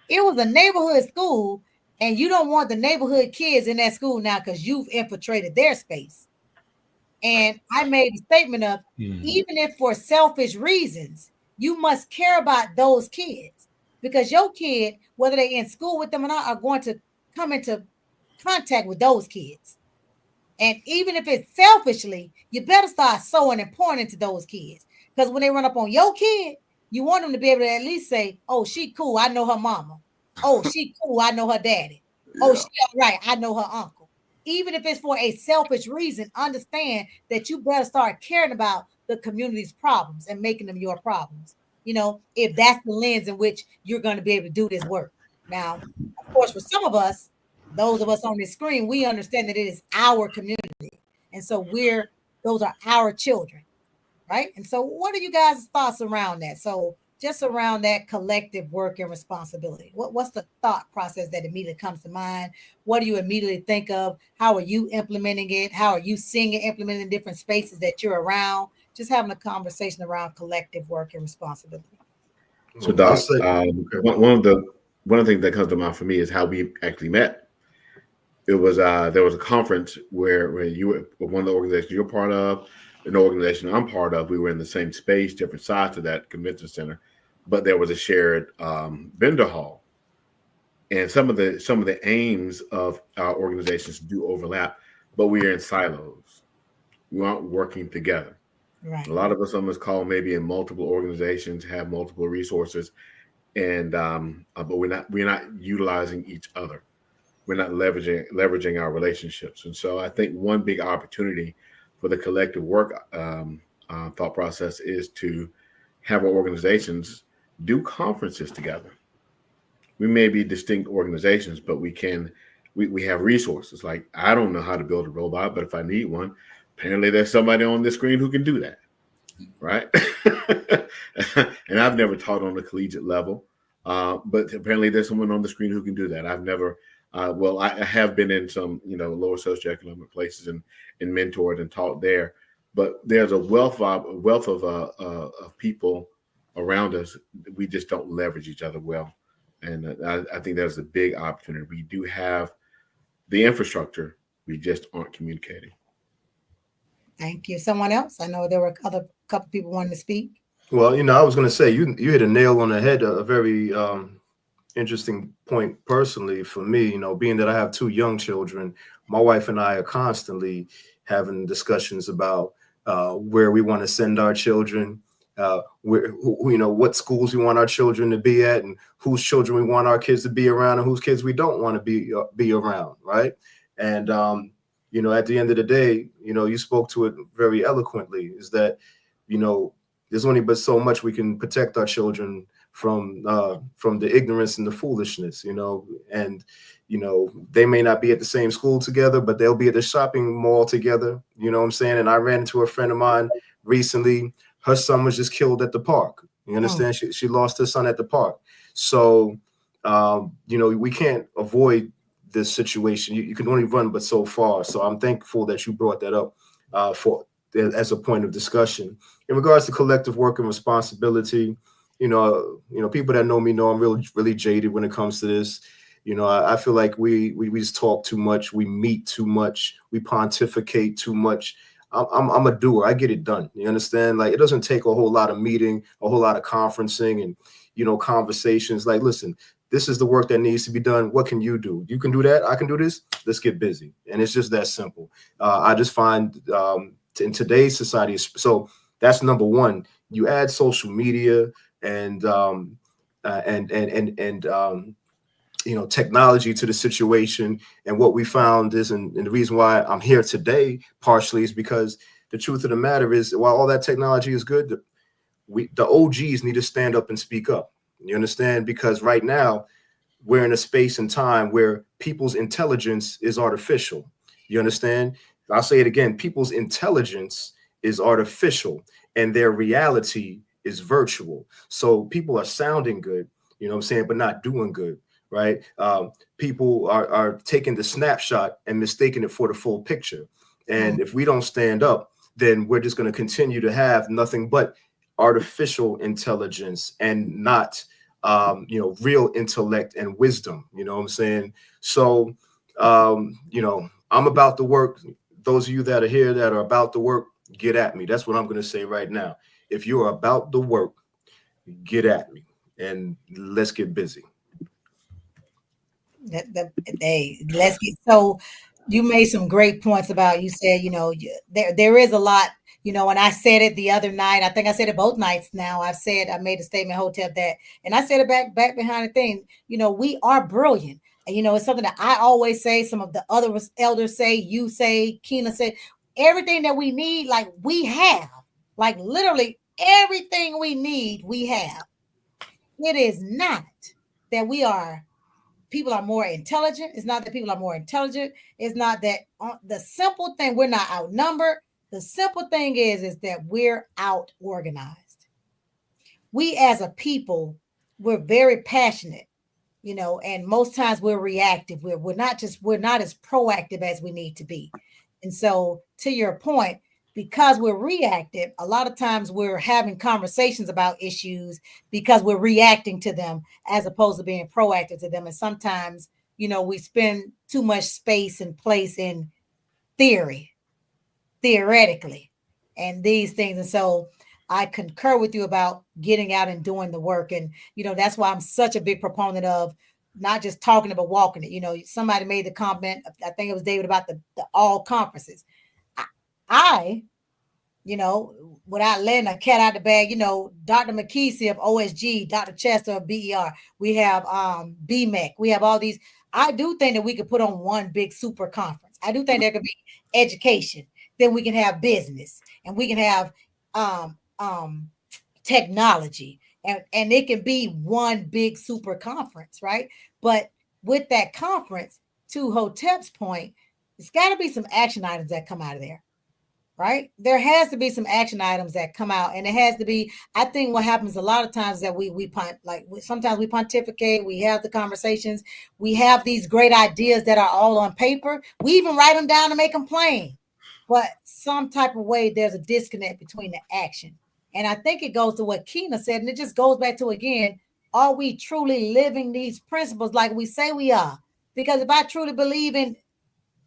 It was a neighborhood school, and you don't want the neighborhood kids in that school now because you've infiltrated their space. And I made a statement of, even if for selfish reasons, you must care about those kids, because your kid, whether they're in school with them or not, are going to come into contact with those kids. And even if it's selfishly, you better start sowing and pouring into those kids. Because when they run up on your kid, you want them to be able to at least say, oh, she cool, I know her mama. Oh, she cool, I know her daddy. Oh, she all right, I know her uncle. Even if it's for a selfish reason, understand that you better start caring about the community's problems and making them your problems. If that's the lens in which you're going to be able to do this work. Now, of course, for some of us, those of us on this screen, we understand that it is our community. And so those are our children, right? And so what are you guys' thoughts around that? So just around that collective work and responsibility. What's the thought process that immediately comes to mind? What do you immediately think of? How are you implementing it? How are you seeing it implemented in different spaces that you're around? Just having a conversation around collective work and responsibility. So, Doc, one of the things that comes to mind for me is how we actually met. It was there was a conference where you were one of the organizations you're part of, an organization I'm part of. We were in the same space, different sides of that convention center, but there was a shared vendor hall, and some of the aims of our organizations do overlap, but we are in silos. We aren't working together. Right. A lot of us on this call maybe in multiple organizations, have multiple resources, and but we're not utilizing each other. We're not leveraging our relationships. And so I think one big opportunity for the collective work thought process is to have our organizations do conferences together. We may be distinct organizations, but we have resources. Like, I don't know how to build a robot, but if I need one, apparently there's somebody on this screen who can do that, right? And I've never taught on the collegiate level, but apparently there's someone on the screen who can do that. I've never I have been in some, lower socioeconomic places and mentored and taught there, but there's a wealth of people around us. We just don't leverage each other well, and I think there's a big opportunity. We do have the infrastructure, we just aren't communicating. Thank you. Someone else? I know there were a couple people wanting to speak. Well, I was going to say you hit a nail on the head. A very interesting point personally for me, being that I have two young children. My wife and I are constantly having discussions about where we want to send our children, what schools we want our children to be at, and whose children we want our kids to be around, and whose kids we don't want to be around, right? And at the end of the day, you spoke to it very eloquently, is that there's only but so much we can protect our children from the ignorance and the foolishness, and they may not be at the same school together, but they'll be at the shopping mall together. You know what I'm saying? And I ran into a friend of mine recently. Her son was just killed at the park. You understand? Oh. She lost her son at the park. So we can't avoid this situation. You can only run but so far. So I'm thankful that you brought that up as a point of discussion in regards to collective work and responsibility. People that know me know I'm really, really jaded when it comes to this. I feel like we just talk too much. We meet too much. We pontificate too much. I'm a doer. I get it done. You understand? Like, it doesn't take a whole lot of meeting, a whole lot of conferencing and, you know, conversations. Like, listen, this is the work that needs to be done. What can you do? You can do that. I can do this. Let's get busy. And it's just that simple. I just find in today's society, so that's number one. You add social media and you know, technology to the situation. And what we found is, and the reason why I'm here today partially is because the truth of the matter is, while all that technology is good, the OGs need to stand up and speak up. You understand? Because right now we're in a space and time where people's intelligence is artificial. You understand? I'll say it again. People's intelligence is artificial and their reality is virtual. So people are sounding good, you know what I'm saying, but not doing good. Right? People are taking the snapshot and mistaking it for the full picture. And if we don't stand up, then we're just going to continue to have nothing but artificial intelligence and not, you know, real intellect and wisdom. You know what I'm saying? So, you know, I'm about the work. Those of you that are here that are about the work, get at me. That's what I'm going to say right now. If you're about the work, get at me and let's get busy. Let's get, so you made some great points about, you said, you know, there is a lot, you know, and I said it the other night. I think I said it both nights now. I made a statement, Hotep, that, and I said it back behind the thing, you know, we are brilliant. And, you know, it's something that I always say, some of the other elders say, you say, Keena said, everything that we need, like we have, like literally everything we need, we have. It is not that people are more intelligent. It's not that people are more intelligent. It's not that the simple thing, we're not outnumbered. The simple thing is that we're out organized. We as a people, we're very passionate, you know, and most times we're reactive. We're not as proactive as we need to be. And so to your point, because we're reactive, a lot of times we're having conversations about issues because we're reacting to them as opposed to being proactive to them. And sometimes, you know, we spend too much space and place in theoretically, and these things. And so I concur with you about getting out and doing the work. And, you know, that's why I'm such a big proponent of not just talking it, but walking it. You know, somebody made the comment, I think it was David, about the all conferences. I, you know, without letting a cat out the bag, you know, Dr. McKeesey of OSG, Dr. Chester of BER, we have BMEC, we have all these. I do think that we could put on one big super conference. I do think there could be education, then we can have business, and we can have technology, and it can be one big super conference, right? But with that conference, to Hotep's point, it's got to be some action items that come out of there. Right? There has to be some action items that come out, and it has to be. I think what happens a lot of times that sometimes we pontificate, we have the conversations, we have these great ideas that are all on paper. We even write them down to make them plain, but some type of way there's a disconnect between the action. And I think it goes to what Keena said, and it just goes back to, again, are we truly living these principles like we say we are? Because if I truly believe in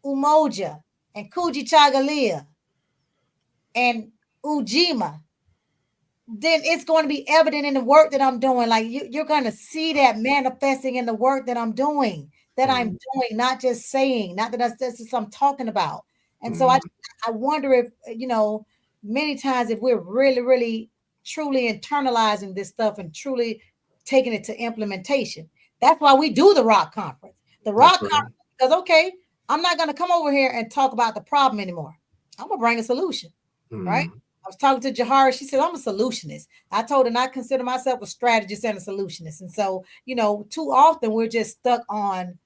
Umoja and Kujichagulia and Ujima, then it's going to be evident in the work that I'm doing. Like you're going to see that manifesting in the work that I'm doing, not just saying, not that that's just I'm talking about. And so I wonder if, you know, many times if we're really, really, truly internalizing this stuff and truly taking it to implementation. That's why we do the Rock Conference. The Rock Conference, because, okay, I'm not going to come over here and talk about the problem anymore. I'm going to bring a solution. Right? I was talking to Jahara. She said, I'm a solutionist. I told her I consider myself a strategist and a solutionist. And so, you know, too often we're just stuck on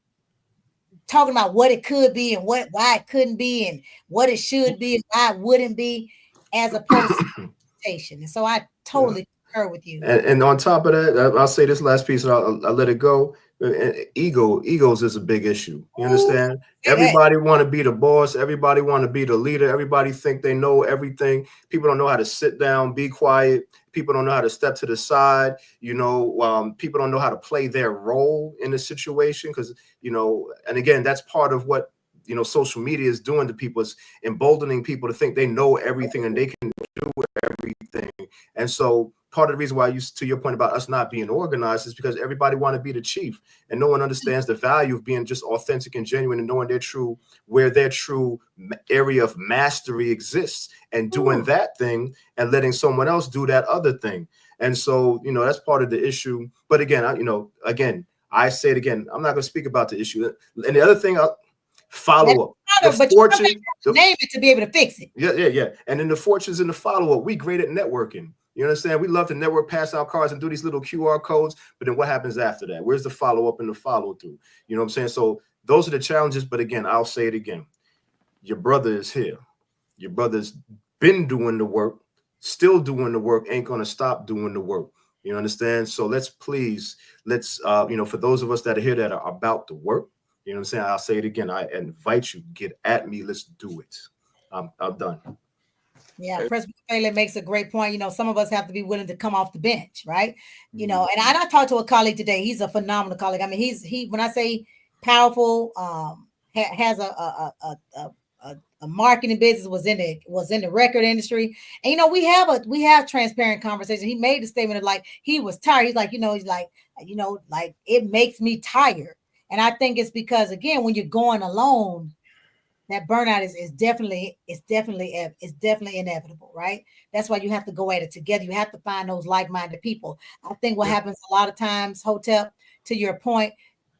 talking about what it could be and why it couldn't be and what it should be and why it wouldn't be, as opposed to implementation. And so I totally concur with you. And on top of that, I'll say this last piece and I'll let it go. Egos is a big issue. You understand? Everybody want to be the boss. Everybody want to be the leader. Everybody think they know everything. People don't know how to sit down, be quiet. People don't know how to step to the side. You know, people don't know how to play their role in the situation because, you know, and again, that's part of what, social media is doing to people. It's emboldening people to think they know everything and they can do everything. And so part of the reason why to your point about us not being organized is because everybody want to be the chief, and no one understands the value of being just authentic and genuine and knowing where their true area of mastery exists, and doing that thing and letting someone else do that other thing. And so, that's part of the issue. But again, I say it again, I'm not going to speak about the issue. And the other thing, follow up. But you have to name it to be able to fix it. Yeah. And then the fortunes in the follow up. We great at networking. You understand? We love to network, pass out cards, and do these little QR codes. But then what happens after that? Where's the follow up and the follow through? You know what I'm saying? So those are the challenges. But again, I'll say it again. Your brother is here. Your brother's been doing the work, still doing the work, ain't going to stop doing the work. You understand? So let's for those of us that are here that are about the work, you know what I'm saying? I'll say it again. I invite you, get at me. Let's do it. I'm done. Yeah, President Bailey makes a great point. Some of us have to be willing to come off the bench, right? And I talked to a colleague today. He's a phenomenal colleague. I mean, he when I say powerful, has a marketing business, was in the record industry. And we have transparent conversation. He made the statement of like he was tired. He's like, like it makes me tired. And I think it's because, again, when you're going alone, that burnout is definitely inevitable, right? That's why you have to go at it together. You have to find those like-minded people. I think what happens a lot of times, Hotep, to your point,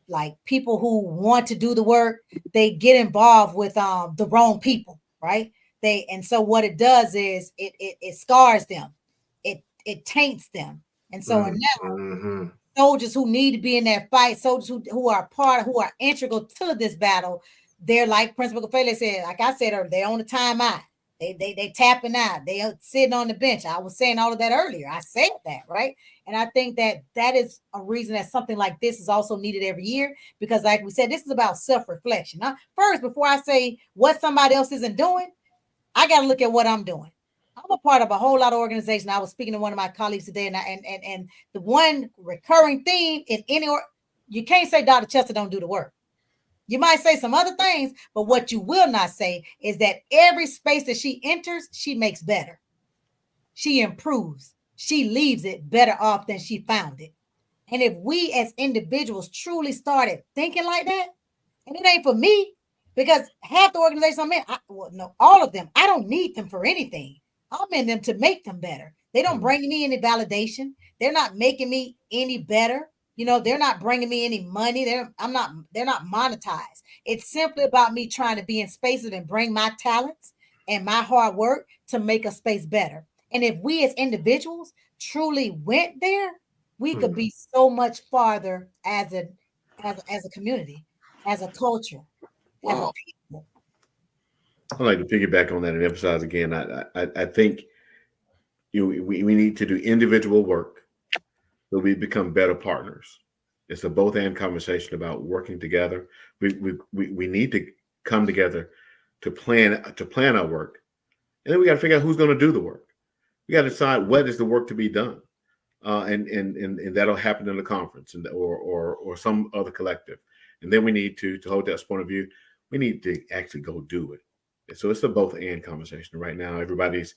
like people who want to do the work, they get involved with the wrong people, right? And so what it does is it scars them, it taints them, and so now soldiers who need to be in that fight, soldiers who are integral to this battle. They're like Principal Kafele said, like I said earlier, they're on the timeout. They tapping out. They are sitting on the bench. I was saying all of that earlier. I said that, right? And I think that is a reason that something like this is also needed every year, because like we said, this is about self-reflection. First, before I say what somebody else isn't doing, I got to look at what I'm doing. I'm a part of a whole lot of organizations. I was speaking to one of my colleagues today, and the one recurring theme in you can't say Dr. Chester don't do the work. You might say some other things, but what you will not say is that every space that she enters, she makes better. She improves. She leaves it better off than she found it. And if we as individuals truly started thinking like that, and it ain't for me, because half the organizations I'm in, all of them, I don't need them for anything. I'm in them to make them better. They don't bring me any validation. They're not making me any better. They're not bringing me any money. They're not monetized. It's simply about me trying to be in spaces and bring my talents and my hard work to make a space better. And if we as individuals truly went there, we could be so much farther as a community, as a culture, as a people. I'd like to piggyback on that and emphasize again. I think we need to do individual work, so we become better partners. It's a both and conversation about working together. We need to come together to plan our work, and then we got to figure out who's going to do the work. We got to decide what is the work to be done, and that'll happen in the conference or some other collective. And then we need to hold that point of view. We need to actually go do it. So it's a both and conversation right now. Everybody's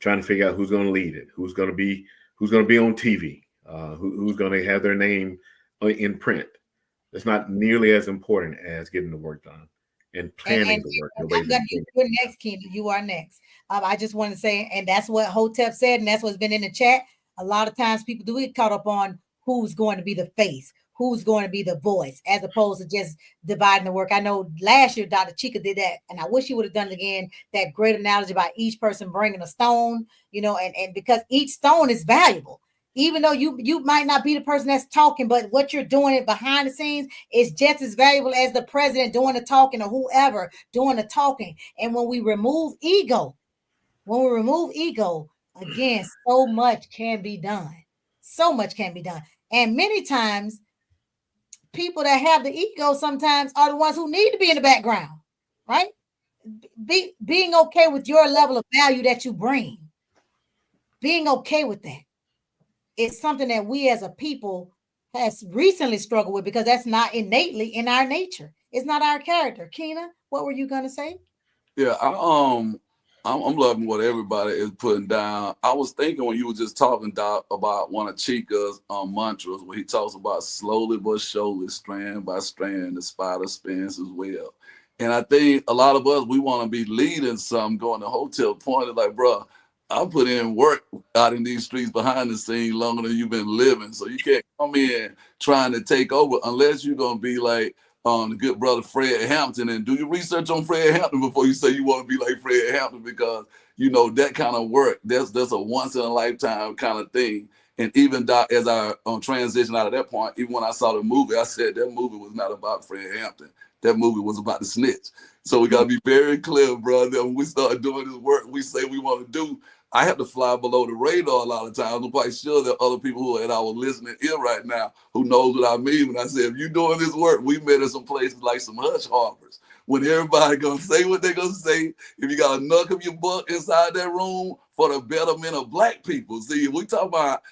trying to figure out who's going to lead it, who's going to be on TV. Who's going to have their name in print. It's not nearly as important as getting the work done and planning the work. You're next, Keena. You are next. I just want to say, and that's what Hotep said, and that's what's been in the chat. A lot of times people do get caught up on who's going to be the face, who's going to be the voice, as opposed to just dividing the work. I know last year Dr. Chica did that, and I wish he would have done it again, that great analogy about each person bringing a stone, and because each stone is valuable. Even though you might not be the person that's talking, but what you're doing behind the scenes is just as valuable as the president doing the talking or whoever doing the talking. And when we remove ego, again, so much can be done. So much can be done. And many times, people that have the ego sometimes are the ones who need to be in the background, right? Being okay with your level of value that you bring. Being okay with that. It's something that we as a people has recently struggled with, because that's not innately in our nature. It's not our character. Keena, what were you gonna say? Yeah, I'm loving what everybody is putting down. I was thinking when you were just talking, Doc, about one of Chica's mantras, where he talks about slowly but surely, strand by strand, the spider spins as well. And I think a lot of us, we want to be leading some, going to hotel point, like, bro, I put in work out in these streets behind the scenes longer than you've been living. So you can't come in trying to take over unless you're gonna be like the good brother Fred Hampton, and do your research on Fred Hampton before you say you want to be like Fred Hampton, because you know that kind of work, that's a once in a lifetime kind of thing. And even as I transition out of that point, even when I saw the movie, I said that movie was not about Fred Hampton. That movie was about the snitch. So we got to be very clear, brother. That when we start doing this work we say we want to do, I have to fly below the radar a lot of times. I'm quite sure there are other people who are at our listening ear right now who knows what I mean when I say, if you're doing this work, we met in some places like some hush harbors when everybody gonna say what they're gonna say. If you got a knuck of your buck inside that room for the betterment of Black people. See, we talk about,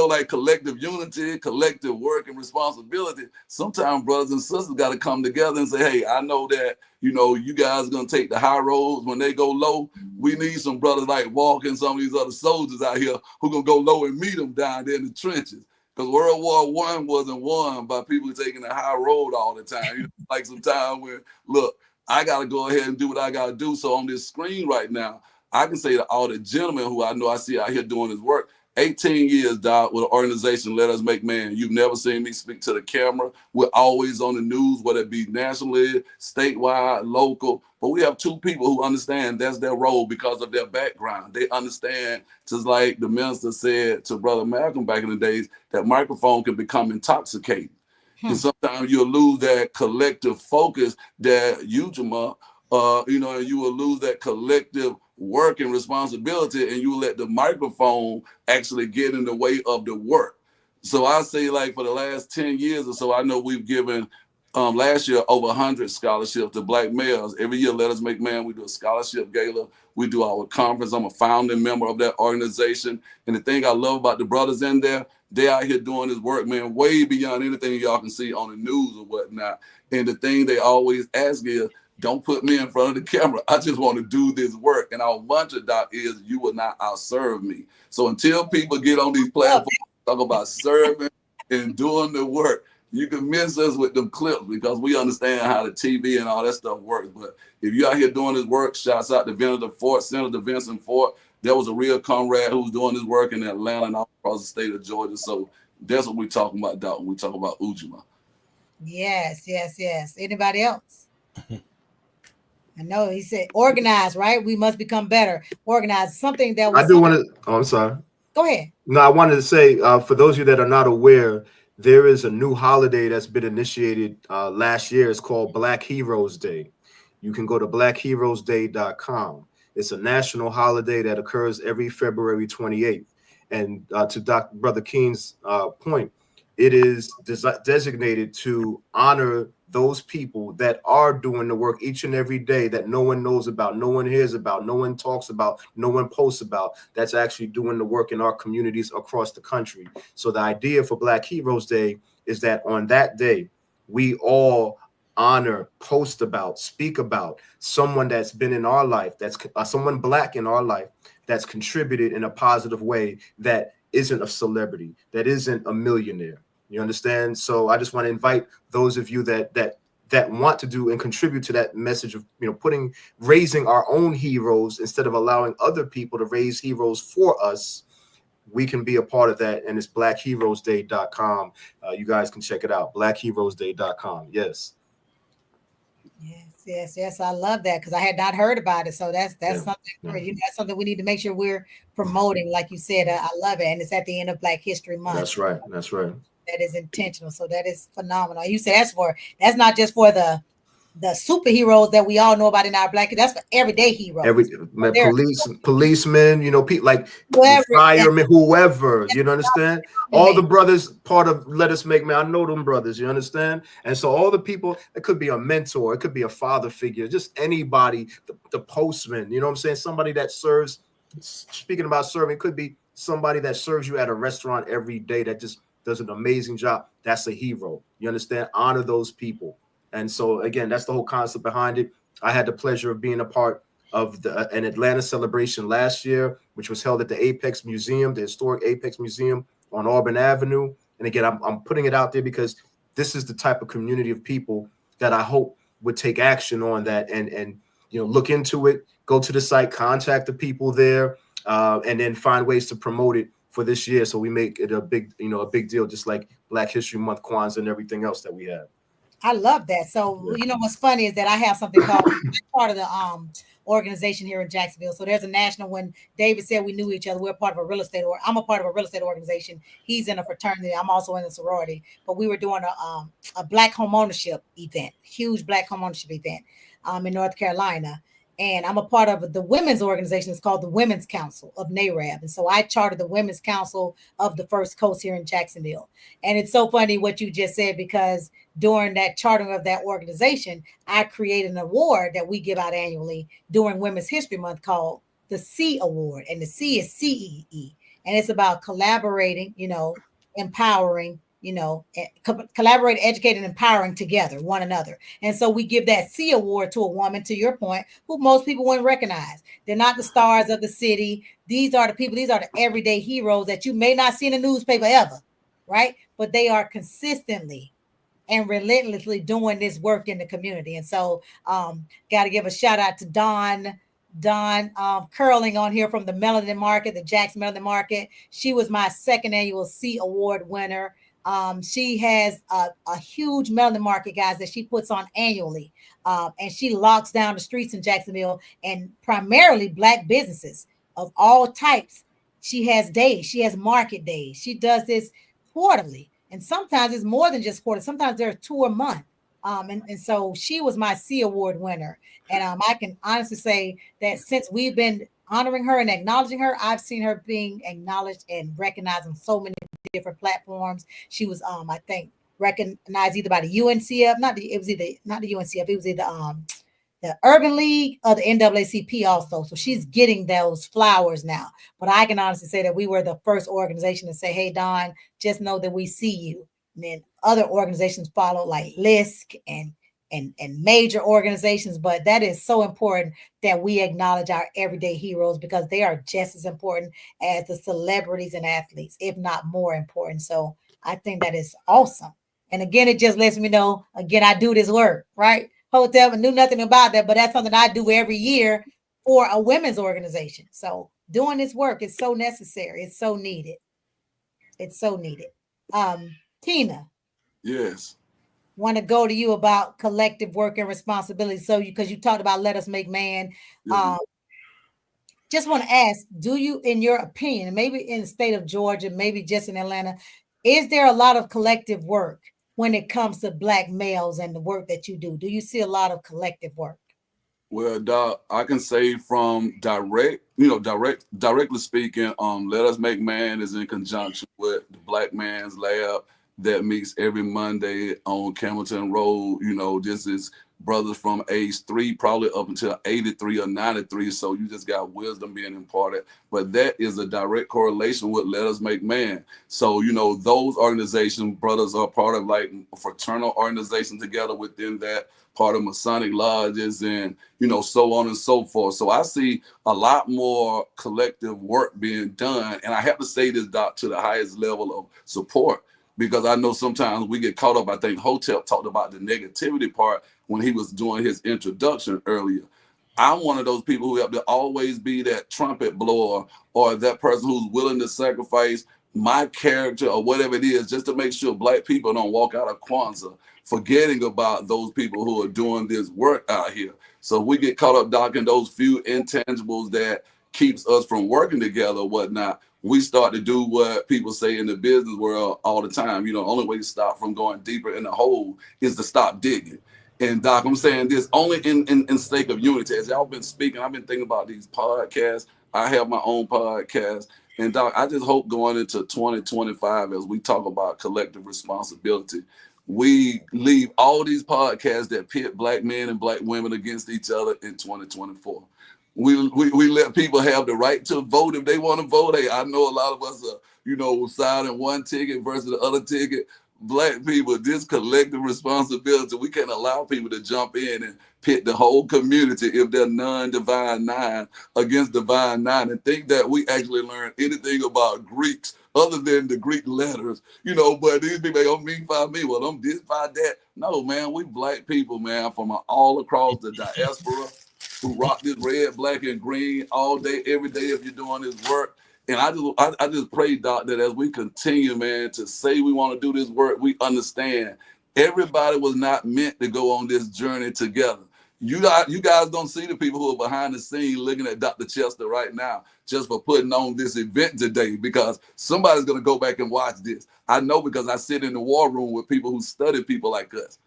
like collective unity, collective work and responsibility. Sometimes brothers and sisters got to come together and say, hey, I know that, you guys are going to take the high roads when they go low. We need some brothers like Walker and some of these other soldiers out here who going to go low and meet them down there in the trenches. Because World War I wasn't won by people taking the high road all the time. Like some time where, look, I got to go ahead and do what I got to do. So on this screen right now, I can say to all the gentlemen who I know I see out here doing this work, 18 years, Doc, with an organization, Let Us Make Man. You've never seen me speak to the camera. We're always on the news, whether it be nationally, statewide, local. But we have two people who understand that's their role because of their background. They understand, just like the minister said to Brother Malcolm back in the days, that microphone can become intoxicating. And sometimes you'll lose that collective focus that Ujima, and you will lose that collective work and responsibility, and you will let the microphone actually get in the way of the work. So I say, like, for the last 10 years or so, I know we've given last year over 100 scholarships to Black males. Every year, Let Us Make Man, we do a scholarship gala. We do our conference. I'm a founding member of that organization. And the thing I love about the brothers in there, they out here doing this work, man, way beyond anything y'all can see on the news or whatnot. And the thing they always ask is, don't put me in front of the camera. I just want to do this work. And our mantra, Doc, is you will not outserve me. So until people get on these platforms, talk about serving and doing the work, you can miss us with them clips because we understand how the TV and all that stuff works. But if you're out here doing this work, shouts out to Senator Vincent Ford. There was a real comrade who was doing this work in Atlanta and all across the state of Georgia. So that's what we're talking about, Doc, when we talk about Ujima. Yes. Anybody else? I know he said organized, right? We must become better. Organized. Something that was. I do want to. Oh, I'm sorry. Go ahead. No, I wanted to say for those of you that are not aware, there is a new holiday that's been initiated last year. It's called Black Heroes Day. You can go to blackheroesday.com. It's a national holiday that occurs every February 28th. And to Brother Keen's point, it is designated to honor those people that are doing the work each and every day that no one knows about, no one hears about, no one talks about, no one posts about, that's actually doing the work in our communities across the country. So the idea for Black Heroes Day is that on that day, we all honor, post about, speak about someone that's been in our life, that's someone Black in our life, that's contributed in a positive way, that isn't a celebrity, that isn't a millionaire. You understand? So I just want to invite those of you that want to do and contribute to that message of, raising our own heroes instead of allowing other people to raise heroes for us. We can be a part of that. And it's blackheroesday.com. You guys can check it out. blackheroesday.com. Yes. Yes. I love that because I had not heard about it. So that's something that's something we need to make sure we're promoting. Like you said, I love it. And it's at the end of Black History Month. That's right. That is intentional. So that is phenomenal. You said that's not just for the superheroes that we all know about in our Black. That's for everyday heroes. Policemen, people like firemen, whoever. You understand? All the brothers part of Let Us Make Man. I know them brothers. You understand? And so all the people. It could be a mentor. It could be a father figure. Just anybody. The postman. You know what I'm saying? Somebody that serves. Speaking about serving, it could be somebody that serves you at a restaurant every day that just does an amazing job. That's a hero. You understand? Honor those people. And so again, that's the whole concept behind it. I had the pleasure of being a part of an Atlanta celebration last year, which was held at the Apex Museum, the historic Apex Museum on Auburn Avenue. And again, I'm putting it out there because this is the type of community of people that I hope would take action on that and look into it, go to the site, contact the people there, and then find ways to promote it for this year. So we make it a big deal, just like Black History Month, Kwanzaa, and everything else that we have. I love that. So, what's funny is that I have something called part of the organization here in Jacksonville. So there's a national. When David said we knew each other, we're part of a real estate, or I'm a part of a real estate organization. He's in a fraternity. I'm also in a sorority. But we were doing a Black home ownership event, huge Black home ownership event in North Carolina. And I'm a part of the women's organization. It's called the Women's Council of NARAB. And so I chartered the Women's Council of the First Coast here in Jacksonville. And it's so funny what you just said, because during that chartering of that organization, I created an award that we give out annually during Women's History Month called the C Award. And the C is CEE. And it's about collaborating, empowering, collaborate, educate, and empowering together one another. And so we give that C Award to a woman, to your point, who most people wouldn't recognize. They're not the stars of the city. These are the people, these are the everyday heroes that you may not see in the newspaper ever, right? But they are consistently and relentlessly doing this work in the community. And so got to give a shout out to Dawn Curling on here from the Melanin Market, the Jackson Melanin Market. She was my second annual C Award winner. She has a huge melanin market, guys, that she puts on annually. And she locks down the streets in Jacksonville, and primarily Black businesses of all types. She has days. She has market days. She does this quarterly. And sometimes it's more than just quarter. Sometimes there's 2 a month. And so she was my C Award winner. And I can honestly say that since we've been honoring her and acknowledging her, I've seen her being acknowledged and recognized on so many different platforms. She was, I think, recognized either by the UNCF, not the UNCF, it was either the Urban League or the NAACP also. So she's getting those flowers now. But I can honestly say that we were the first organization to say, hey, Dawn, just know that we see you. And then other organizations follow, like LISC and major organizations. But that is so important that we acknowledge our everyday heroes, because they are just as important as the celebrities and athletes, if not more important. So I think that is awesome. And again, it just lets me know, again, I do this work, right? Hotel, I knew nothing about that, but that's something I do every year for a women's organization. So doing this work is so necessary. It's so needed. It's so needed. Tina. Yes. Want to go to you about collective work and responsibility. So because you talked about Let Us Make Man. Just want to ask, do you, in your opinion, maybe in the state of Georgia, maybe just in Atlanta, is there a lot of collective work when it comes to Black males and the work that you do? Do you see a lot of collective work? Well, Doc, I can say from directly speaking, Let Us Make Man is in conjunction with the Black Man's Lab that meets every Monday on Campbellton Road. This is brothers from age 3 probably up until 83 or 93. So you just got wisdom being imparted. But that is a direct correlation with Let Us Make Man. So, those organizations, brothers are part of like a fraternal organization together within that, part of Masonic lodges and, so on and so forth. So I see a lot more collective work being done. And I have to say this, Doc, to the highest level of support, because I know sometimes we get caught up. I think Hotep talked about the negativity part when he was doing his introduction earlier. I'm one of those people who have to always be that trumpet blower or that person who's willing to sacrifice my character or whatever it is just to make sure Black people don't walk out of Kwanzaa forgetting about those people who are doing this work out here. So we get caught up, Doc, in those few intangibles that keeps us from working together or whatnot. We start to do what people say in the business world all the time. The only way to stop from going deeper in the hole is to stop digging. And Doc, I'm saying this only in sake of unity. As y'all been speaking, I've been thinking about these podcasts. I have my own podcast. And Doc, I just hope going into 2025, as we talk about collective responsibility, we leave all these podcasts that pit Black men and Black women against each other in 2024. We let people have the right to vote if they want to vote. Hey, I know a lot of us are, signing one ticket versus the other ticket. Black people, this collective responsibility, we can't allow people to jump in and pit the whole community if they're non-divine nine against divine nine and think that we actually learn anything about Greeks other than the Greek letters, but these people, don't mean by me, well, I'm this by that. No, man, we Black people, man, from all across the diaspora who rock this red, black, and green all day, every day if you're doing this work. And I just pray, Doc, that as we continue, man, to say we want to do this work, we understand everybody was not meant to go on this journey together. You guys don't see the people who are behind the scene looking at Dr. Chester right now just for putting on this event today, because somebody's going to go back and watch this. I know, because I sit in the war room with people who study people like us.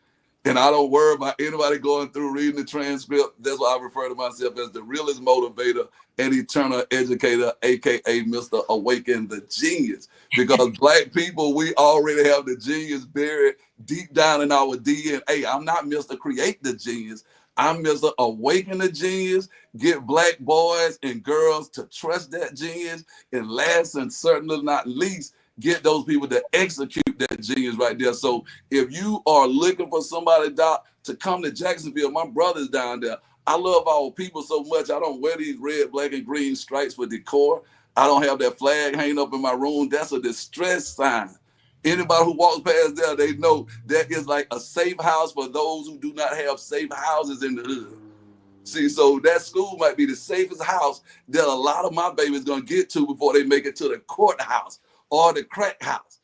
And I don't worry about anybody going through reading the transcript. That's why I refer to myself as the realest motivator and eternal educator, aka Mr. Awaken the Genius. Because Black people, we already have the genius buried deep down in our DNA. I'm not Mr. Create the Genius. I'm Mr. Awaken the Genius. Get Black boys and girls to trust that genius. And last and certainly not least, get those people to execute that genius right there. So if you are looking for somebody, Doc, to come to Jacksonville, my brother's down there. I love our people so much. I don't wear these red, black, and green stripes for decor. I don't have that flag hanging up in my room. That's a distress sign. Anybody who walks past there, they know that is like a safe house for those who do not have safe houses in the hood. See, so that school might be the safest house that a lot of my babies gonna get to before they make it to the courthouse or the crack house.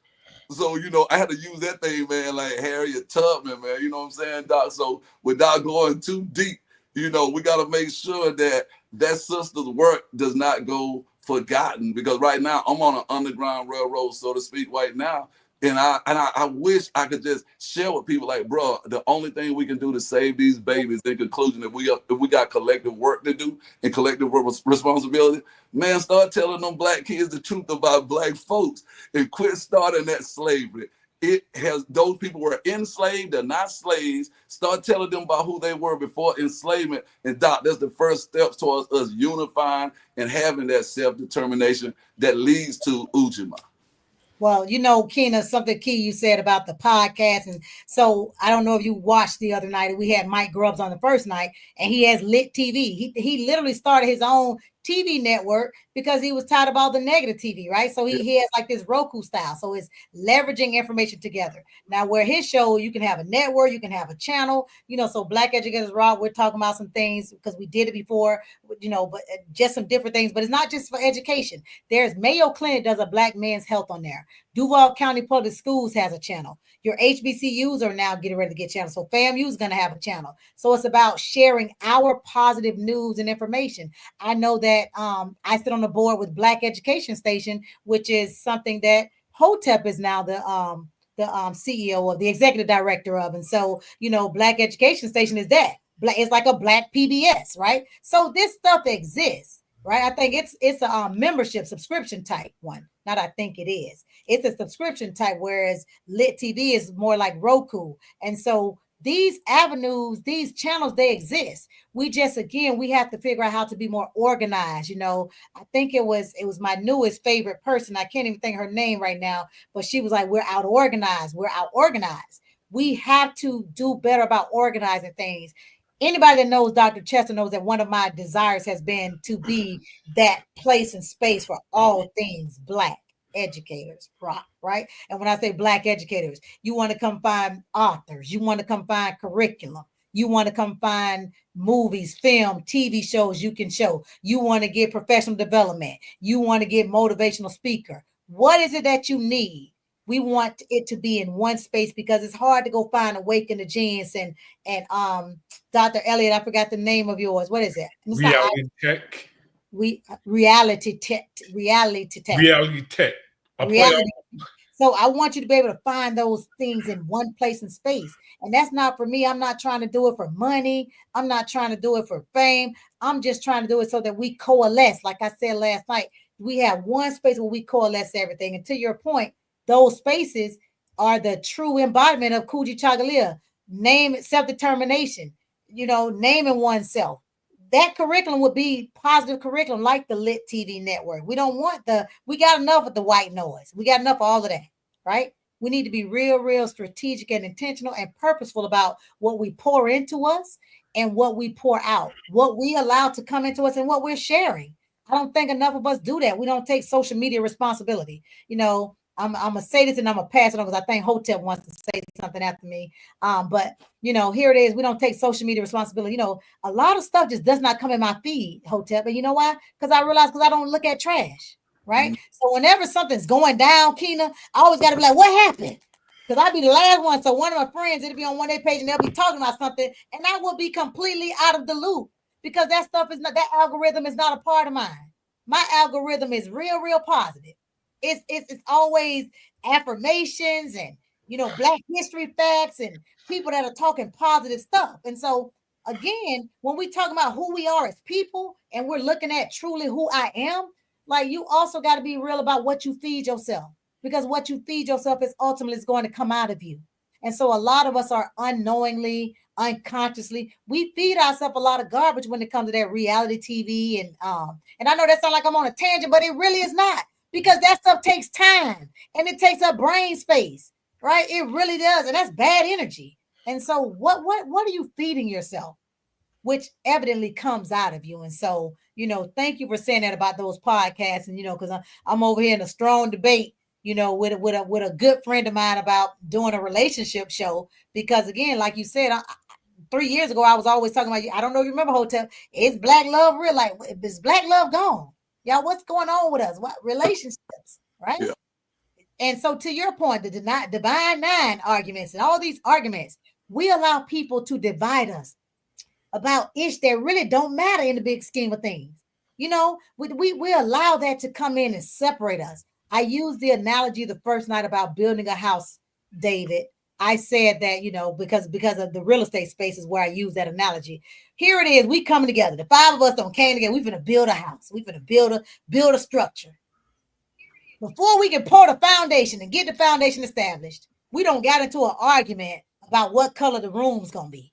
So, I had to use that thing, man, like Harriet Tubman, man, you know what I'm saying, Doc? So without going too deep, we got to make sure that sister's work does not go forgotten, because right now I'm on an underground railroad, so to speak, right now. And I wish I could just share with people like, bro, the only thing we can do to save these babies, in conclusion, if we got collective work to do and collective responsibility, man, start telling them Black kids the truth about Black folks and quit starting that slavery. Those people were enslaved, they're not slaves. Start telling them about who they were before enslavement. And Doc, that's the first steps towards us unifying and having that self-determination that leads to Ujima. Well, Keena, something key you said about the podcast. And so I don't know if you watched the other night. We had Mike Grubbs on the first night, and he has Lit TV. He literally started his own TV network because he was tired of all the negative TV, right? So he has like this Roku style. So it's leveraging information together. Now, where his show, you can have a network, you can have a channel, so Black Educators Raw, we're talking about some things because we did it before, but just some different things. But it's not just for education. There's Mayo Clinic does a Black men's health on there. Duval County Public Schools has a channel. Your HBCUs are now getting ready to get channels. So FAMU is going to have a channel. So it's about sharing our positive news and information. I know that I sit on the board with Black Education Station, which is something that Hotep is now the CEO of, the executive director of. And so, Black Education Station is that. It's like a Black PBS, right? So this stuff exists. Right, I think it's a membership subscription type one. Not I think it is. It's a subscription type, whereas Lit TV is more like Roku. And so these avenues, these channels, they exist. We just, again, we have to figure out how to be more organized. I think it was my newest favorite person. I can't even think her name right now, but she was like, we're out organized. We're out organized. We have to do better about organizing things. Anybody that knows Dr. Chester knows that one of my desires has been to be that place and space for all things Black educators, right? And when I say Black educators, you want to come find authors, you want to come find curriculum, you want to come find movies, film, TV shows you can show, you want to get professional development, you want to get motivational speaker. What is it that you need? We want it to be in one space because it's hard to go find Awaken the Genius and Dr. Elliott, I forgot the name of yours. What is it? Reality Tech. Reality Tech. Reality Tech. Reality. So I want you to be able to find those things in one place and space. And that's not for me. I'm not trying to do it for money. I'm not trying to do it for fame. I'm just trying to do it so that we coalesce. Like I said last night, we have one space where we coalesce everything. And to your point, those spaces are the true embodiment of Kuji Chagalia. Name, self-determination, naming oneself. That curriculum would be positive curriculum like the Lit TV network. We don't want we got enough of the white noise. We got enough of all of that, right? We need to be real strategic and intentional and purposeful about what we pour into us and what we pour out, what we allow to come into us and what we're sharing. I don't think enough of us do that. We don't take social media responsibility. I'm gonna say this and I'm gonna pass it on because I think Hotep wants to say something after me. But here it is. We don't take social media responsibility. A lot of stuff just does not come in my feed, Hotep. And you know why? Because I realize I don't look at trash, right? So whenever something's going down, Keena, I always gotta be like, what happened? Because I'd be the last one. So one of my friends, it'll be on one day page and they'll be talking about something, and I will be completely out of the loop because that stuff is not, that algorithm is not a part of mine. My algorithm is real positive. It's always affirmations and Black history facts and people that are talking positive stuff. And so again, when we talk about who we are as people and we're looking at truly who I am, like you also got to be real about what you feed yourself, because what you feed yourself is ultimately is going to come out of you. And so a lot of us are unknowingly, unconsciously, we feed ourselves a lot of garbage when it comes to that reality TV. And I know that sounds like I'm on a tangent, but it really is not, because that stuff takes time and it takes up brain space, right? It really does. And that's bad energy. And so what are you feeding yourself? Which evidently comes out of you. And so, thank you for saying that about those podcasts. And, because I'm over here in a strong debate, with a good friend of mine about doing a relationship show. Because again, like you said, 3 years ago, I was always talking about, I don't know if you remember, Hotel, is Black love real? Like, is Black love gone? Y'all, what's going on with us? What relationships, right? Yeah. And so to your point, the divine nine arguments and all these arguments, we allow people to divide us about ish that really don't matter in the big scheme of things. We allow that to come in and separate us. I used the analogy the first night about building a house, David. I said that, because of the real estate space is where I use that analogy. Here it is. We coming together. The five of us don't came together. We're going to build a house. We're going to build a structure. Before we can pour the foundation and get the foundation established, we don't got into an argument about what color the room's going to be.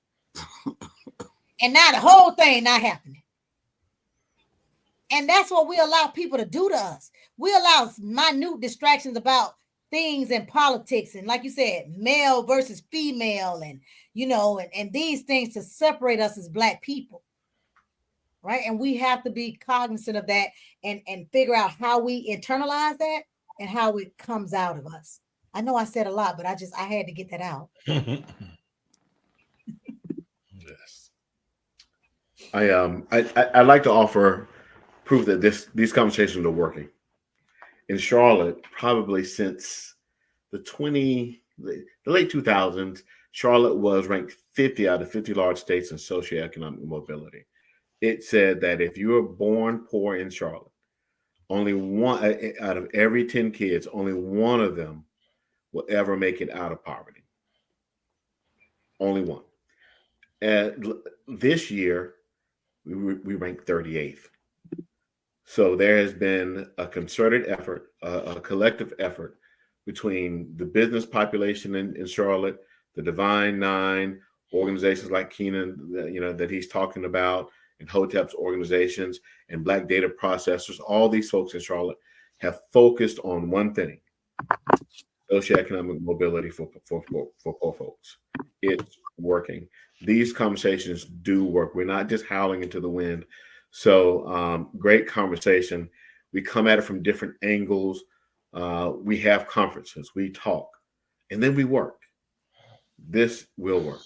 And now the whole thing not happening. And that's what we allow people to do to us. We allow minute distractions about things in politics. And like you said, male versus female and, and these things to separate us as Black people. Right. And we have to be cognizant of that and figure out how we internalize that and how it comes out of us. I know I said a lot, but I had to get that out. Yes. I like to offer proof that these conversations are working. In Charlotte, probably since the late 2000s, Charlotte was ranked 50 out of 50 large states in socioeconomic mobility. It said that if you were born poor in Charlotte, only one out of every 10 kids, only one of them will ever make it out of poverty. Only one. And this year, we ranked 38th. So there has been a concerted effort, a collective effort between the business population in Charlotte, the Divine Nine, organizations like Keenan, that he's talking about, and Hotep's organizations, and Black data processors. All these folks in Charlotte have focused on one thing: socioeconomic mobility for poor folks. It's working. These conversations do work. We're not just howling into the wind. So great conversation. We come at it from different angles. We have conferences, we talk, and then we work. This will work.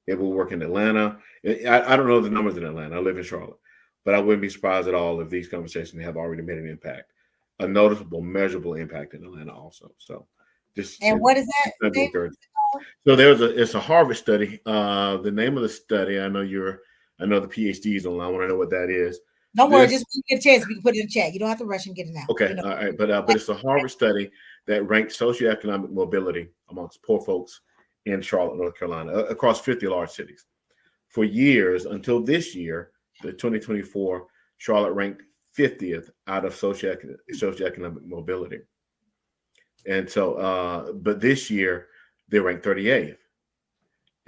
It will work in Atlanta. I don't know the numbers in Atlanta. I live in Charlotte, but I wouldn't be surprised at all if these conversations have already made an impact, a noticeable, measurable impact in Atlanta also. So what is that? So it's a Harvard study. The name of the study, I know the PhDs online. I want to know what that is. Don't worry, just when you get a chance, we can put it in the chat. You don't have to rush and get it now. Okay, all right, but it's a Harvard study that ranked socioeconomic mobility amongst poor folks in Charlotte, North Carolina, across 50 large cities. For years, until this year, the 2024, Charlotte ranked 50th out of socioeconomic mobility. And so, but this year, they ranked 38th.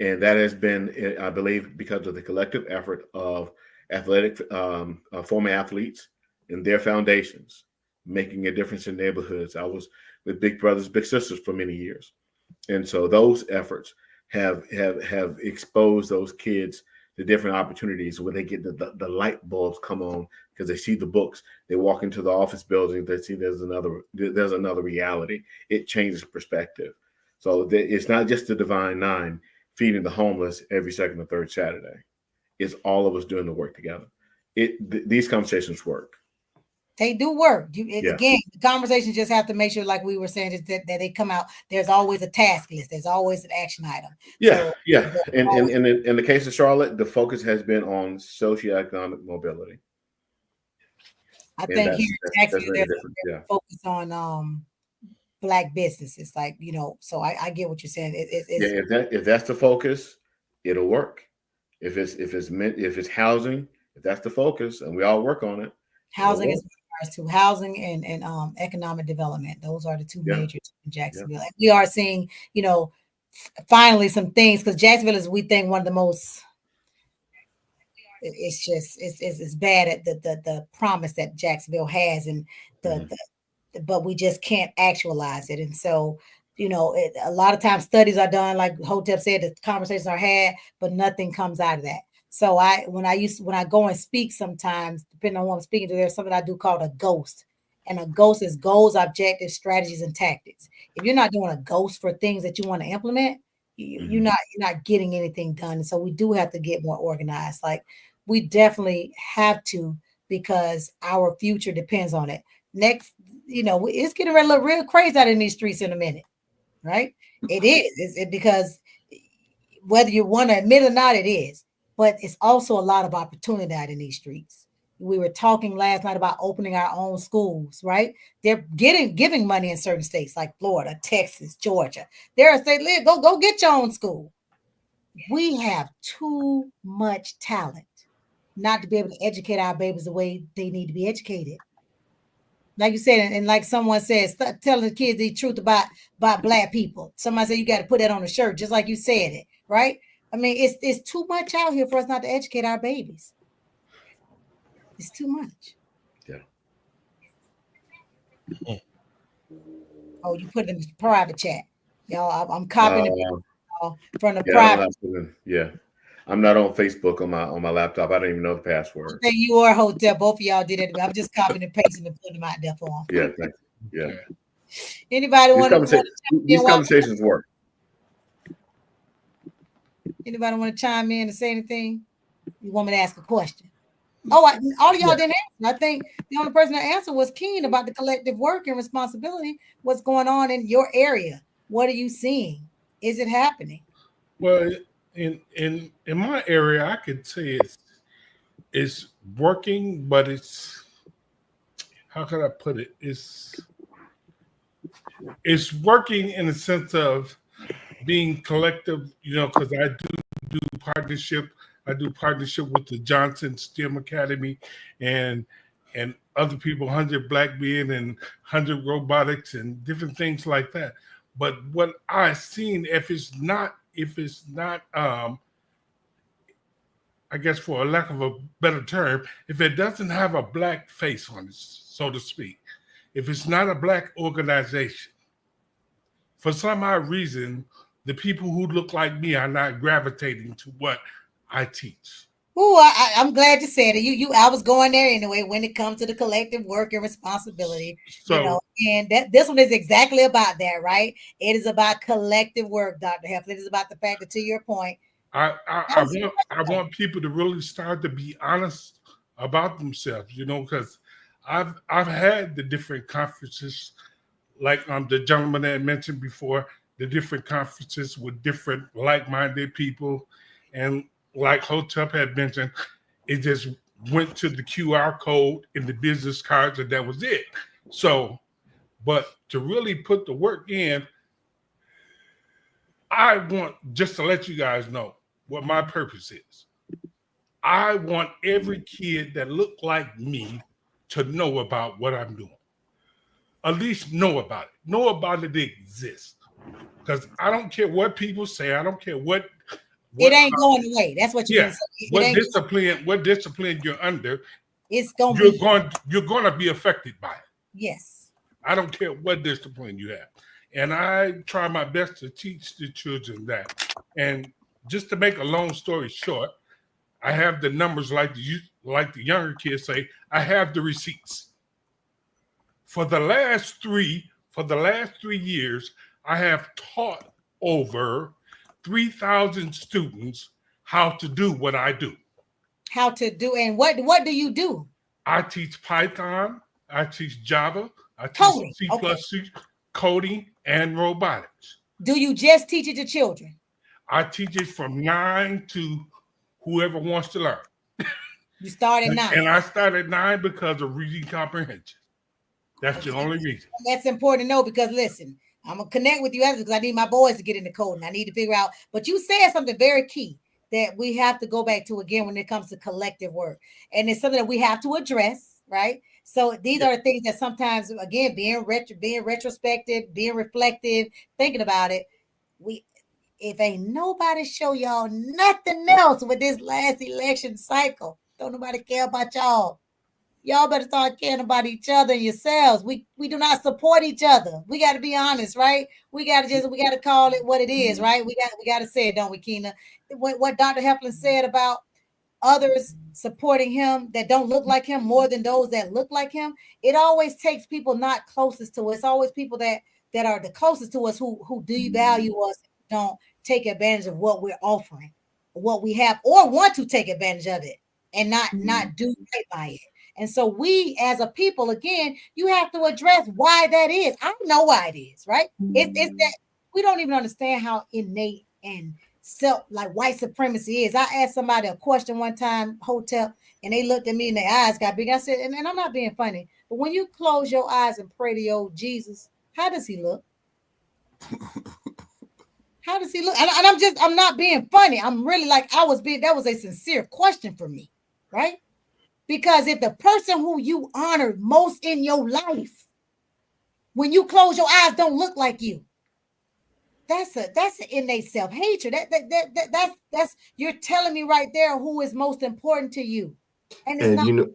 And that has been, I believe, because of the collective effort of former athletes and their foundations making a difference in neighborhoods. I was with big brothers, big sisters for many years. And so those efforts have exposed those kids to different opportunities where they get the light bulbs come on because they see the books. They walk into the office building, they see there's another reality. It changes perspective. So it's not just the Divine Nine feeding the homeless every second or third Saturday. It's all of us doing the work together. These conversations work. They do work. Again, the conversations just have to make sure, like we were saying, that they come out. There's always a task list. There's always an action item. Yeah, so, yeah. And in the case of Charlotte, the focus has been on socioeconomic mobility. I think here in Jacksonville, they're focused on Black businesses, like, you know. So I get what you're saying. If that's the focus, it'll work. If it's housing, if that's the focus, and we all work on it. Housing is to housing and economic development. Those are the two major in Jacksonville. And we are seeing, you know, finally some things, because Jacksonville is, we think, one of the most. It's bad at the promise that Jacksonville has, and but we just can't actualize it. And so, you know, a lot of times studies are done, like Hotep said, the conversations are had, but nothing comes out of that. So when I go and speak, sometimes, depending on who I'm speaking to, there's something I do called a ghost. And a ghost is goals, objectives, strategies, and tactics. If you're not doing a ghost for things that you want to implement, you're not getting anything done. And so we do have to get more organized. Like, we definitely have to, because our future depends on it. Next, you know, it's getting real crazy out in these streets in a minute, right? It is. Because whether you want to admit it or not, it is. But it's also a lot of opportunity out in these streets. We were talking last night about opening our own schools, right? They're giving money in certain states like Florida, Texas, Georgia. They're saying, go get your own school. We have too much talent not to be able to educate our babies the way they need to be educated. Like you said, and like someone says, stop telling the kids the truth about Black people. Somebody said you got to put that on a shirt, just like you said it, right? I mean, it's too much out here for us not to educate our babies. It's too much. Yeah. Oh, you put it in the private chat. Y'all, I'm copying it from the private. I'm not on Facebook on my laptop. I don't even know the password. Okay, you are Hotel. Both of y'all did it. I'm just copying and pasting and putting them out there for them. Yeah, thanks. Yeah. Anybody want to? These conversations work. Anybody want to chime in and say anything? You want me to ask a question? Oh, all of y'all didn't answer. I think the only person that answered was Keen about the collective work and responsibility. What's going on in your area? What are you seeing? Is it happening? Well, in my area, I could say it's working, but it's, how can I put it? It's working in the sense of being collective, you know, because I do partnership. I do partnership with the Johnson STEM Academy and other people, 100 Black Men and 100 Robotics and different things like that. But what I've seen, if it's not, I guess for a lack of a better term, if it doesn't have a Black face on it, so to speak, if it's not a Black organization, for some odd reason, the people who look like me are not gravitating to what I teach. Oh, I'm glad you said it. I was going there anyway when it comes to the collective work and responsibility. So, you know, and this one is exactly about that, right? It is about collective work, Dr. Heflin. It is about the fact that, to your point, I want people to really start to be honest about themselves, you know, because I've had the different conferences, like the gentleman that I mentioned before, the different conferences with different like-minded people, and like Hotep had mentioned, it just went to the QR code in the business cards, and that was it. So, but to really put the work in, I want, just to let you guys know what my purpose is. I want every kid that look like me to know about what I'm doing. At least know about it. Know about it exists. Because I don't care what people say. I don't care what it ain't going away. That's what you're saying. What discipline you're under, it's going you're going to be affected by it. Yes. I don't care what discipline you have. And I try my best to teach the children that. And just to make a long story short, I have the numbers like the younger kids say, I have the receipts. For the last 3 years, I have taught over 3,000 students how to do what I do. How to do, and what do you do? I teach Python, I teach Java, I teach Coding. C++, Okay. coding, and robotics. Do you just teach it to children? I teach it from 9 to whoever wants to learn. You start at 9. And I start at 9 because of reading comprehension. That's the only reason. That's important to know, because listen, I'm gonna connect with you because I need my boys to get into coding. I need to figure out. But you said something very key that we have to go back to again when it comes to collective work, and it's something that we have to address, right? So these are the things that sometimes, again, being retrospective, being reflective, thinking about it. If ain't nobody show y'all nothing else with this last election cycle, don't nobody care about y'all. Y'all better start caring about each other and yourselves. We do not support each other. We got to be honest, right? We got to call it what it is, right? We got to say it, don't we, Keena? What Dr. Heflin said about others supporting him that don't look like him more than those that look like him. It always takes people not closest to us. It's always people that are the closest to us who devalue us, don't take advantage of what we're offering, what we have, or want to take advantage of it and not do right by it. And so we as a people, again, you have to address why that is. I know why it is, right? It's that we don't even understand how innate and like white supremacy is. I asked somebody a question one time, hotel, and they looked at me and their eyes got big. I said, and I'm not being funny, but when you close your eyes and pray to your Jesus, how does he look? How does he look? And I'm not being funny. I'm really like, that was a sincere question for me, right? Because if the person who you honored most in your life, when you close your eyes, don't look like you, that's an innate self-hatred. That's you're telling me right there who is most important to you. And you know,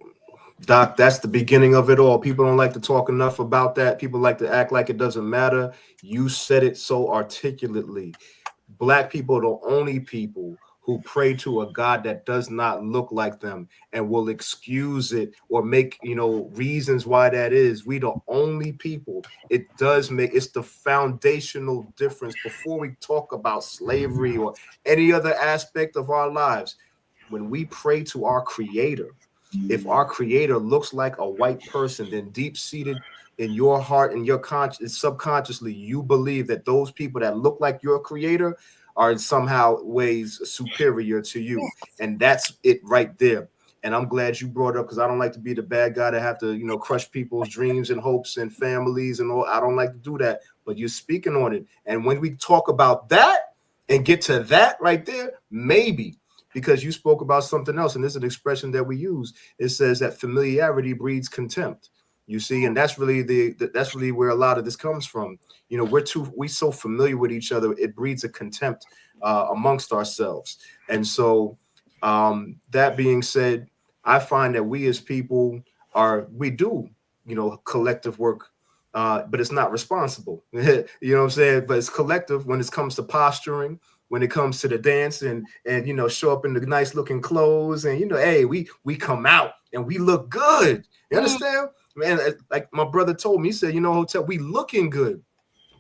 Doc, that's the beginning of it all. People don't like to talk enough about that. People like to act like it doesn't matter. You said it so articulately. Black people are the only people who pray to a God that does not look like them and will excuse it or make, reasons why that is. We the only people. It's the foundational difference before we talk about slavery or any other aspect of our lives. When we pray to our Creator, if our Creator looks like a white person, then deep-seated in your heart and your conscience, subconsciously, you believe that those people that look like your Creator are in somehow ways superior to you. Yes. And that's it right there. And I'm glad you brought it up, because I don't like to be the bad guy to have to, crush people's dreams and hopes and families and all. I don't like to do that, but you're speaking on it. And when we talk about that and get to that right there, maybe, because you spoke about something else, and this is an expression that we use. It says that familiarity breeds contempt. You see, and that's really that's really where a lot of this comes from. We're so familiar with each other, it breeds a contempt amongst ourselves. And so that being said, I find that we as people we do, collective work, but it's not responsible. You know what I'm saying? But it's collective when it comes to posturing, when it comes to the dance and show up in the nice looking clothes and, hey, we come out and we look good. You understand? Man, like my brother told me, he said, hotel, we looking good,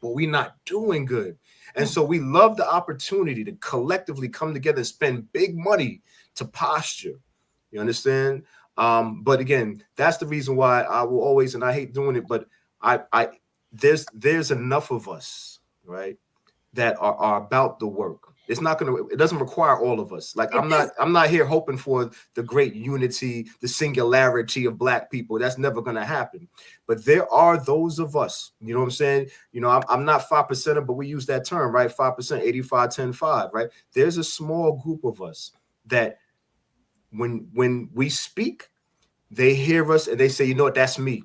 but we not doing good. And so we love the opportunity to collectively come together and spend big money to posture. You understand? But again, that's the reason why I will always, and I hate doing it, but there's enough of us, right, that are about the work. It doesn't require all of us. Like I'm not here hoping for the great unity, the singularity of Black people. That's never going to happen. But there are those of us, you know what I'm saying? I'm not 5%, but we use that term, right? 5%, 85, 10, 5, right? There's a small group of us that when we speak, they hear us and they say, that's me.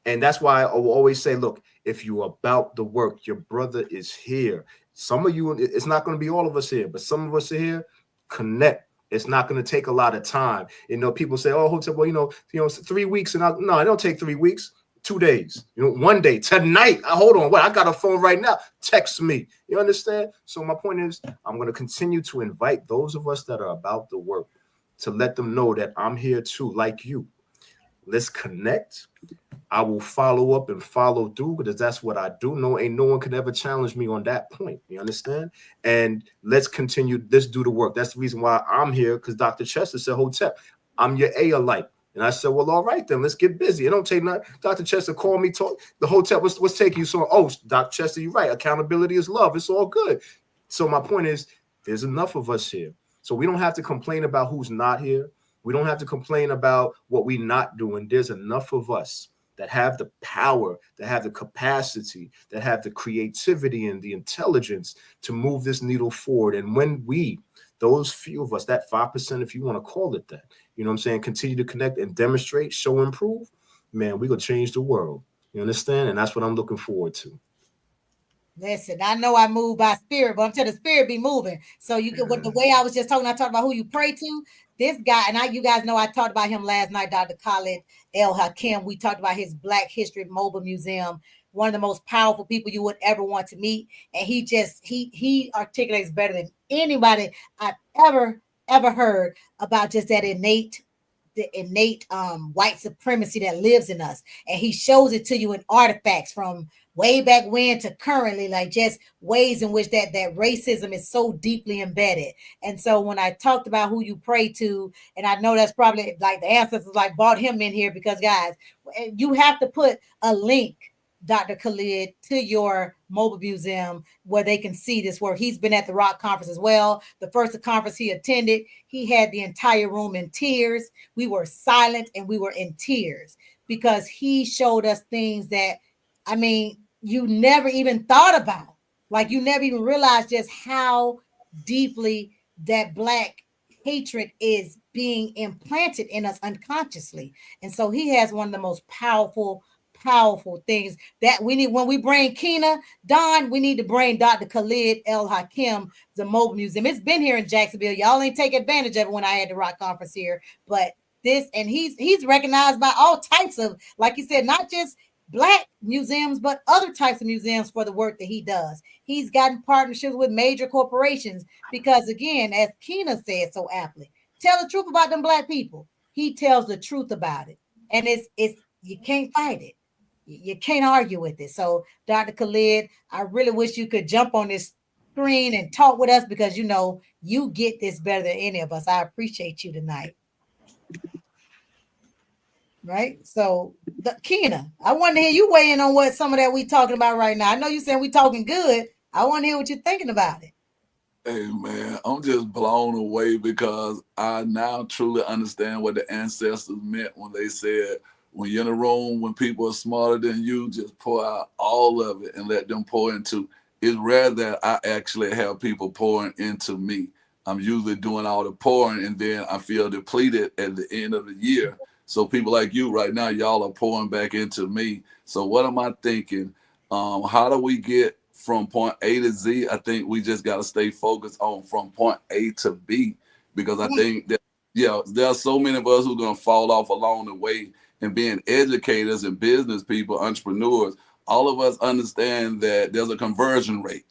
And that's why I will always say, look, if you're about the work, your brother is here. Some of you, it's not going to be all of us here, but some of us are here. Connect. It's not going to take a lot of time. People say, oh, hotel, well, 3 weeks. No, it don't take 3 weeks. 2 days, 1 day, tonight. Hold on, what? I got a phone right now. Text me. You understand? So my point is, I'm going to continue to invite those of us that are about the work to let them know that I'm here too, like you. Let's connect. I will follow up and follow through because that's what I do. No one can ever challenge me on that point. You understand? And let's continue. Let's do the work. That's the reason why I'm here, because Dr. Chester said, Hotep, I'm your A-alike. And I said, well, all right, then let's get busy. It don't take nothing. Dr. Chester called me, talk. The Hotep, what's taking you so? Oh, Dr. Chester, you're right. Accountability is love. It's all good. So my point is, there's enough of us here. So we don't have to complain about who's not here. We don't have to complain about what we're not doing. There's enough of us that have the power, that have the capacity, that have the creativity and the intelligence to move this needle forward. And when we, those few of us, that 5%, if you want to call it that, you know what I'm saying, continue to connect and demonstrate, show, improve, man, we're going to change the world. You understand? And that's what I'm looking forward to. Listen, I know I move by spirit, but I'm telling the spirit be moving. So you get what the way I was just talking, I talked about who you pray to. This guy, and you guys know I talked about him last night, Dr. Khalid El Hakim. We talked about his Black History Mobile Museum, one of the most powerful people you would ever want to meet. And he articulates better than anybody I've ever heard about just that innate white supremacy that lives in us. And he shows it to you in artifacts from way back when to currently, like just ways in which that racism is so deeply embedded. And so when I talked about who you pray to, and I know that's probably like the ancestors like brought him in here because guys, you have to put a link, Dr. Khalid, to your mobile museum where they can see this work. He's been at the Rock Conference as well. The first conference he attended, he had the entire room in tears. We were silent and we were in tears because he showed us things that, I mean, you never even thought about. Like you never even realized just how deeply that Black hatred is being implanted in us unconsciously. And so he has one of the most powerful things that we need. When we bring Kina, Don, we need to bring Dr. Khalid El Hakim, the mobile museum. It's been here in Jacksonville. Y'all ain't take advantage of it when I had the Rock Conference here, but this, and he's recognized by all types of, like you said, not just Black museums, but other types of museums for the work that he does. He's gotten partnerships with major corporations because, again, as Kina said so aptly, tell the truth about them Black people. He tells the truth about it, and it's you can't fight it. You can't argue with it. So, Dr. Khalid, I really wish you could jump on this screen and talk with us because you get this better than any of us. I appreciate you tonight. Right? So, Kina, I want to hear you weigh in on what some of that we talking about right now. I know you saying we talking good. I want to hear what you're thinking about it. Hey man, I'm just blown away because I now truly understand what the ancestors meant when they said, when you're in a room, when people are smarter than you, just pour out all of it and let them pour into. It's rare that I actually have people pouring into me. I'm usually doing all the pouring and then I feel depleted at the end of the year. So people like you right now, y'all are pouring back into me. So what am I thinking? How do we get from point A to Z? I think we just got to stay focused on from point A to B, because I think that, there are so many of us who are going to fall off along the way. And being educators and business people, entrepreneurs, all of us understand that there's a conversion rate.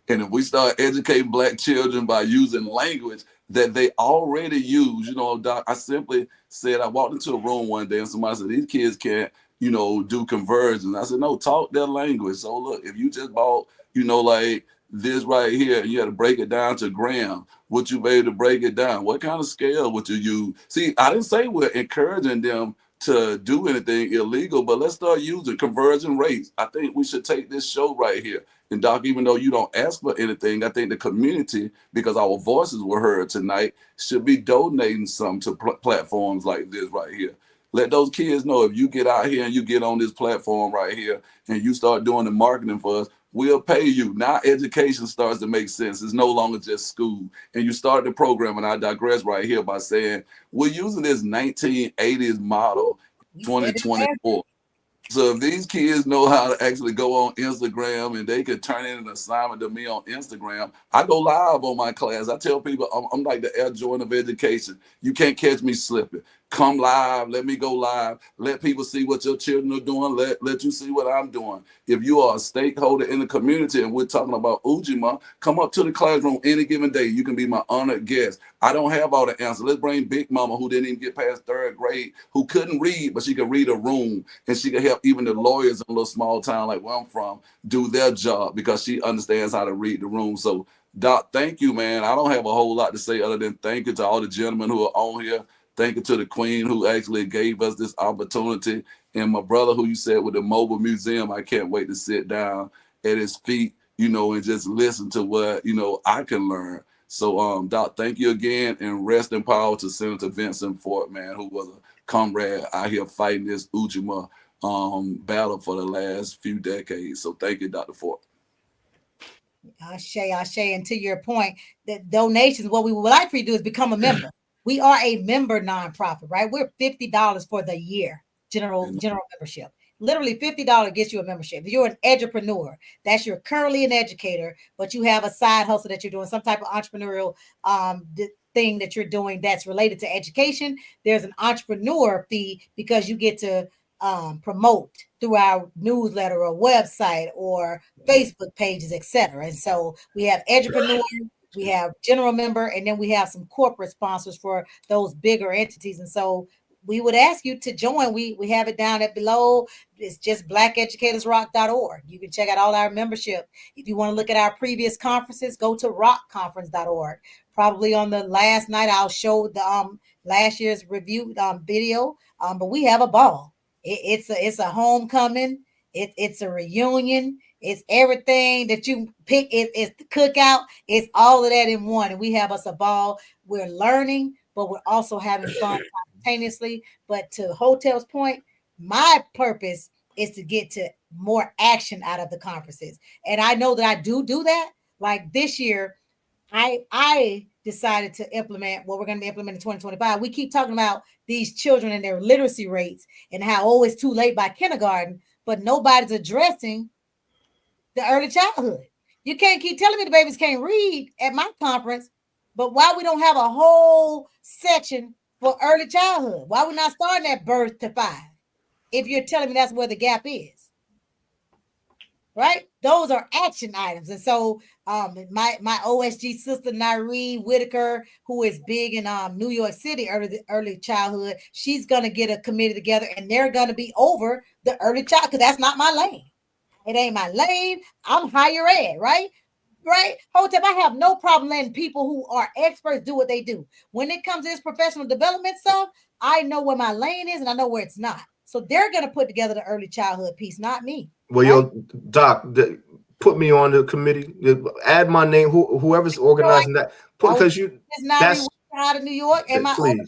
And if we start educating Black children by using language that they already use, Doc, I simply said, I walked into a room one day and somebody said, these kids can't, do conversions. I said, no, talk their language. So look, if you just bought, like this right here, and you had to break it down to gram, would you be able to break it down? What kind of scale would you use? See, I didn't say we're encouraging them to do anything illegal, but let's start using conversion rates. I think we should take this show right here. And Doc, even though you don't ask for anything, I think the community, because our voices were heard tonight, should be donating some to platforms like this right here. Let those kids know, if you get out here and you get on this platform right here and you start doing the marketing for us, we'll pay you. Now education starts to make sense. It's no longer just school. And you start the program, and I digress right here by saying we're using this 1980s model 2024. So if these kids know how to actually go on Instagram and they could turn in an assignment to me on Instagram, I go live on my class. I tell people I'm like the Air Jordan of education. You can't catch me slipping. come live, let me go live, let people see what your children are doing, let you see what I'm doing. If you are a stakeholder in the community and we're talking about Ujima, come up to the classroom any given day. You can be my honored guest. I don't have all the answers. Let's bring Big Mama, who didn't even get past 3rd grade, who couldn't read, but she could read a room, and she could help even the lawyers in a little small town like where I'm from do their job because she understands how to read the room. So Doc, thank you, man. I don't have a whole lot to say other than thank you to all the gentlemen who are on here. Thank you to the Queen who actually gave us this opportunity. And my brother who you said with the mobile museum, I can't wait to sit down at his feet, and just listen to what, I can learn. So, Doc, thank you again, and rest in power to Senator Vincent Fort, man, who was a comrade out here fighting this Ujima battle for the last few decades. So thank you, Dr. Fort. Ashe, and to your point, the donations, what we would like for you to do is become a member. We are a member nonprofit, right? We're $50 for the year, general membership. Literally $50 gets you a membership. If you're an edupreneur, that's you're currently an educator, but you have a side hustle that you're doing, some type of entrepreneurial thing that you're doing that's related to education. There's an entrepreneur fee because you get to promote through our newsletter or website or Facebook pages, etc. And so we have edupreneur, we have general member, and then we have some corporate sponsors for those bigger entities. And so we would ask you to join. We have it down at below. It's just blackeducatorsrock.org. You can check out all our membership. If you want to look at our previous conferences, go to rockconference.org. Probably on the last night, I'll show the last year's review video. But we have a ball. It's a homecoming. It's a reunion. It's everything that you pick. It's the cookout. It's all of that in one. And we have us a ball. We're learning, but we're also having fun simultaneously. But to Hotel's point, my purpose is to get to more action out of the conferences. And I know that I do that. Like this year, I decided to implement what we're going to implement in 2025. We keep talking about these children and their literacy rates and how, it's too late by kindergarten, but nobody's addressing the early childhood. You can't keep telling me the babies can't read at my conference, but why we don't have a whole section for early childhood? Why we not starting at birth to 5? If you're telling me that's where the gap is. Right? Those are action items. And so my OSG sister, Nyree Whitaker, who is big in New York City, early childhood, she's going to get a committee together and they're going to be over the early child because that's not my lane. It ain't my lane. I'm higher ed, right? Right? Hotep, I have no problem letting people who are experts do what they do. When it comes to this professional development stuff, I know where my lane is and I know where it's not. So they're going to put together the early childhood piece, not me. Well, right? Yo, Doc, put me on the committee. Add my name. Whoever's organizing that. Because that's out of New York and my please.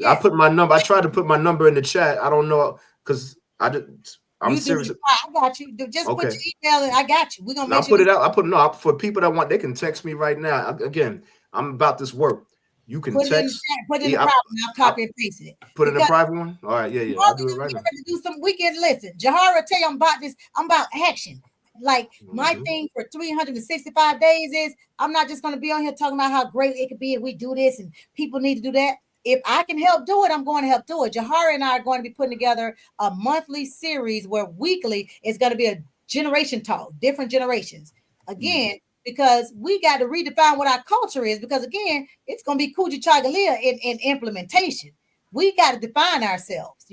I put my number. I tried to put my number in the chat. I don't know because I'm serious. I got you. Just put your email in. I got you. We're gonna put it out. I put no for people that want. They can text me right now. Again, I'm about this work. You can text. Put it in the private. I'll copy and paste it. Put it in the private one. All right, yeah. I'll do it right now. Do some weekend. Listen, Jahara, tell you I'm about this. I'm about action. Like my thing for 365 days is I'm not just going to be on here talking about how great it could be if we do this and people need to do that. If I can help do it, I'm going to help do it. Jahara and I are going to be putting together a monthly series where weekly is going to be a generation talk, different generations. Again, because we got to redefine what our culture is. Because again, it's going to be Kuji Chagalia in implementation. We got to define ourselves.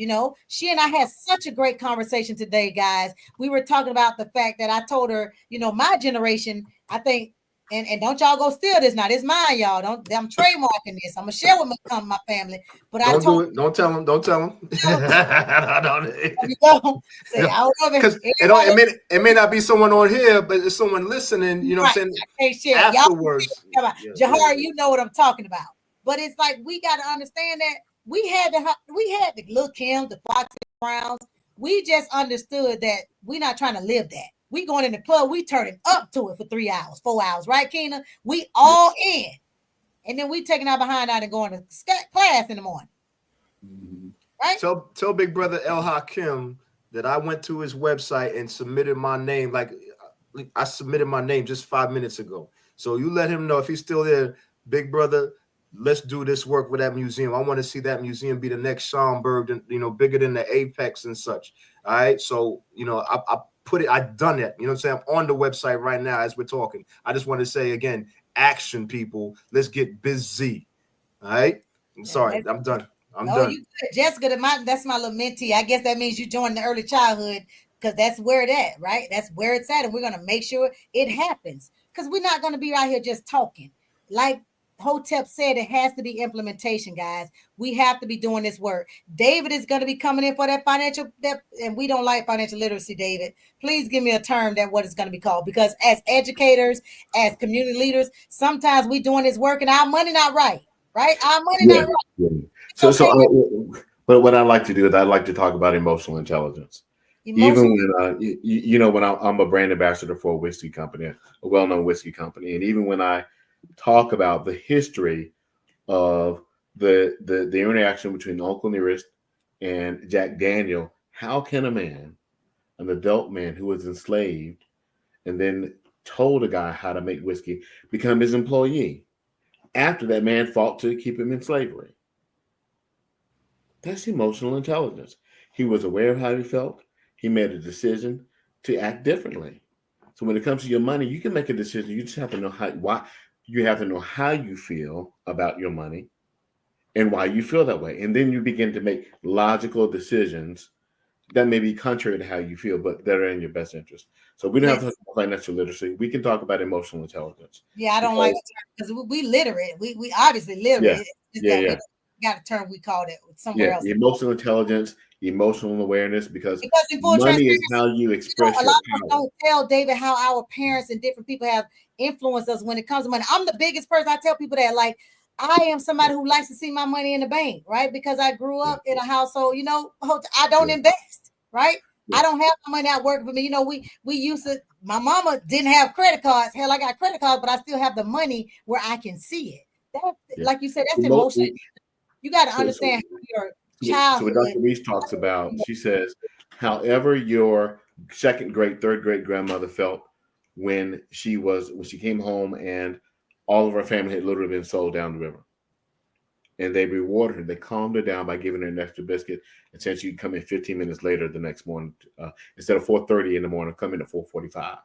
She and I had such a great conversation today, guys. We were talking about the fact that I told her, my generation, I think, and don't y'all go steal this now. This mine, y'all. I'm trademarking this. I'm gonna share with my family. But don't do it. Don't tell them. Don't tell them. Because it may not be someone on here, but it's someone listening. You know what I'm saying? Afterwards, Jahara, you know what I'm talking about. But it's like we got to understand that we had the Lil' Kim, the Fox Browns. We just understood that we're not trying to live that. We going in the club, we turning up to it for 3 hours, 4 hours, right, Keena? We all in. And then we taking our behind out and going to class in the morning. Right? Tell Big Brother El Hakim that I went to his website and submitted my name. Like I submitted my name just 5 minutes ago. So you let him know if he's still there, Big Brother, let's do this work with that museum. I want to see that museum be the next Schaumburg, and bigger than the Apex and such. All right. So, I put it, I've done it. You know what I'm saying? I'm on the website right now as we're talking. I just want to say again, action, people. Let's get busy. All right. I'm sorry. I'm done. I'm done. You good. Jessica, that's my little mentee. I guess that means you joined the early childhood because that's where it's at, right? That's where it's at. And we're going to make sure it happens because we're not going to be out here just talking. Like Hotep said, it has to be implementation, guys. We have to be doing this work. David is going to be coming in for that and we don't like financial literacy, David. Please give me a term that what it's going to be called, because as educators, as community leaders, sometimes we doing this work and our money not right. Right? Our money not right. Yeah. But what I like to do is I like to talk about emotional intelligence. Even when, when I'm a brand ambassador for a whiskey company, a well-known whiskey company, and even when I talk about the history of the interaction between Uncle Nearest and Jack Daniel, how can a man, an adult man who was enslaved and then told a guy how to make whiskey, become his employee after that man fought to keep him in slavery? That's emotional intelligence. He was aware of how he felt. He made a decision to act differently. So when it comes to your money, you can make a decision. You just have to know you have to know how you feel about your money and why you feel that way. And then you begin to make logical decisions that may be contrary to how you feel, but that are in your best interest. So we don't have to talk about financial literacy. We can talk about emotional intelligence. Yeah, I don't like the term because we literate. We obviously literate. Yeah. We got a term we called it somewhere else. Emotional intelligence, emotional awareness, because in full money is how you express a your lot power. of us don't tell David how our parents and different people have influenced us when it comes to money. I'm the biggest person. I tell people that, like, I am somebody who likes to see my money in the bank, right? Because I grew up in a household, I don't invest, right? I don't have my money out working for me. We used to, my mama didn't have credit cards. Hell, I got credit cards, but I still have the money where I can see it. Like you said, that's emotional. You got to understand your childhood. So what Dr. Reese talks about, she says, however your second grade, third grade grandmother felt when she came home and all of her family had literally been sold down the river. And they rewarded her. They calmed her down by giving her an extra biscuit and said she'd come in 15 minutes later the next morning. Instead of 4:30 in the morning, come in at 4:45.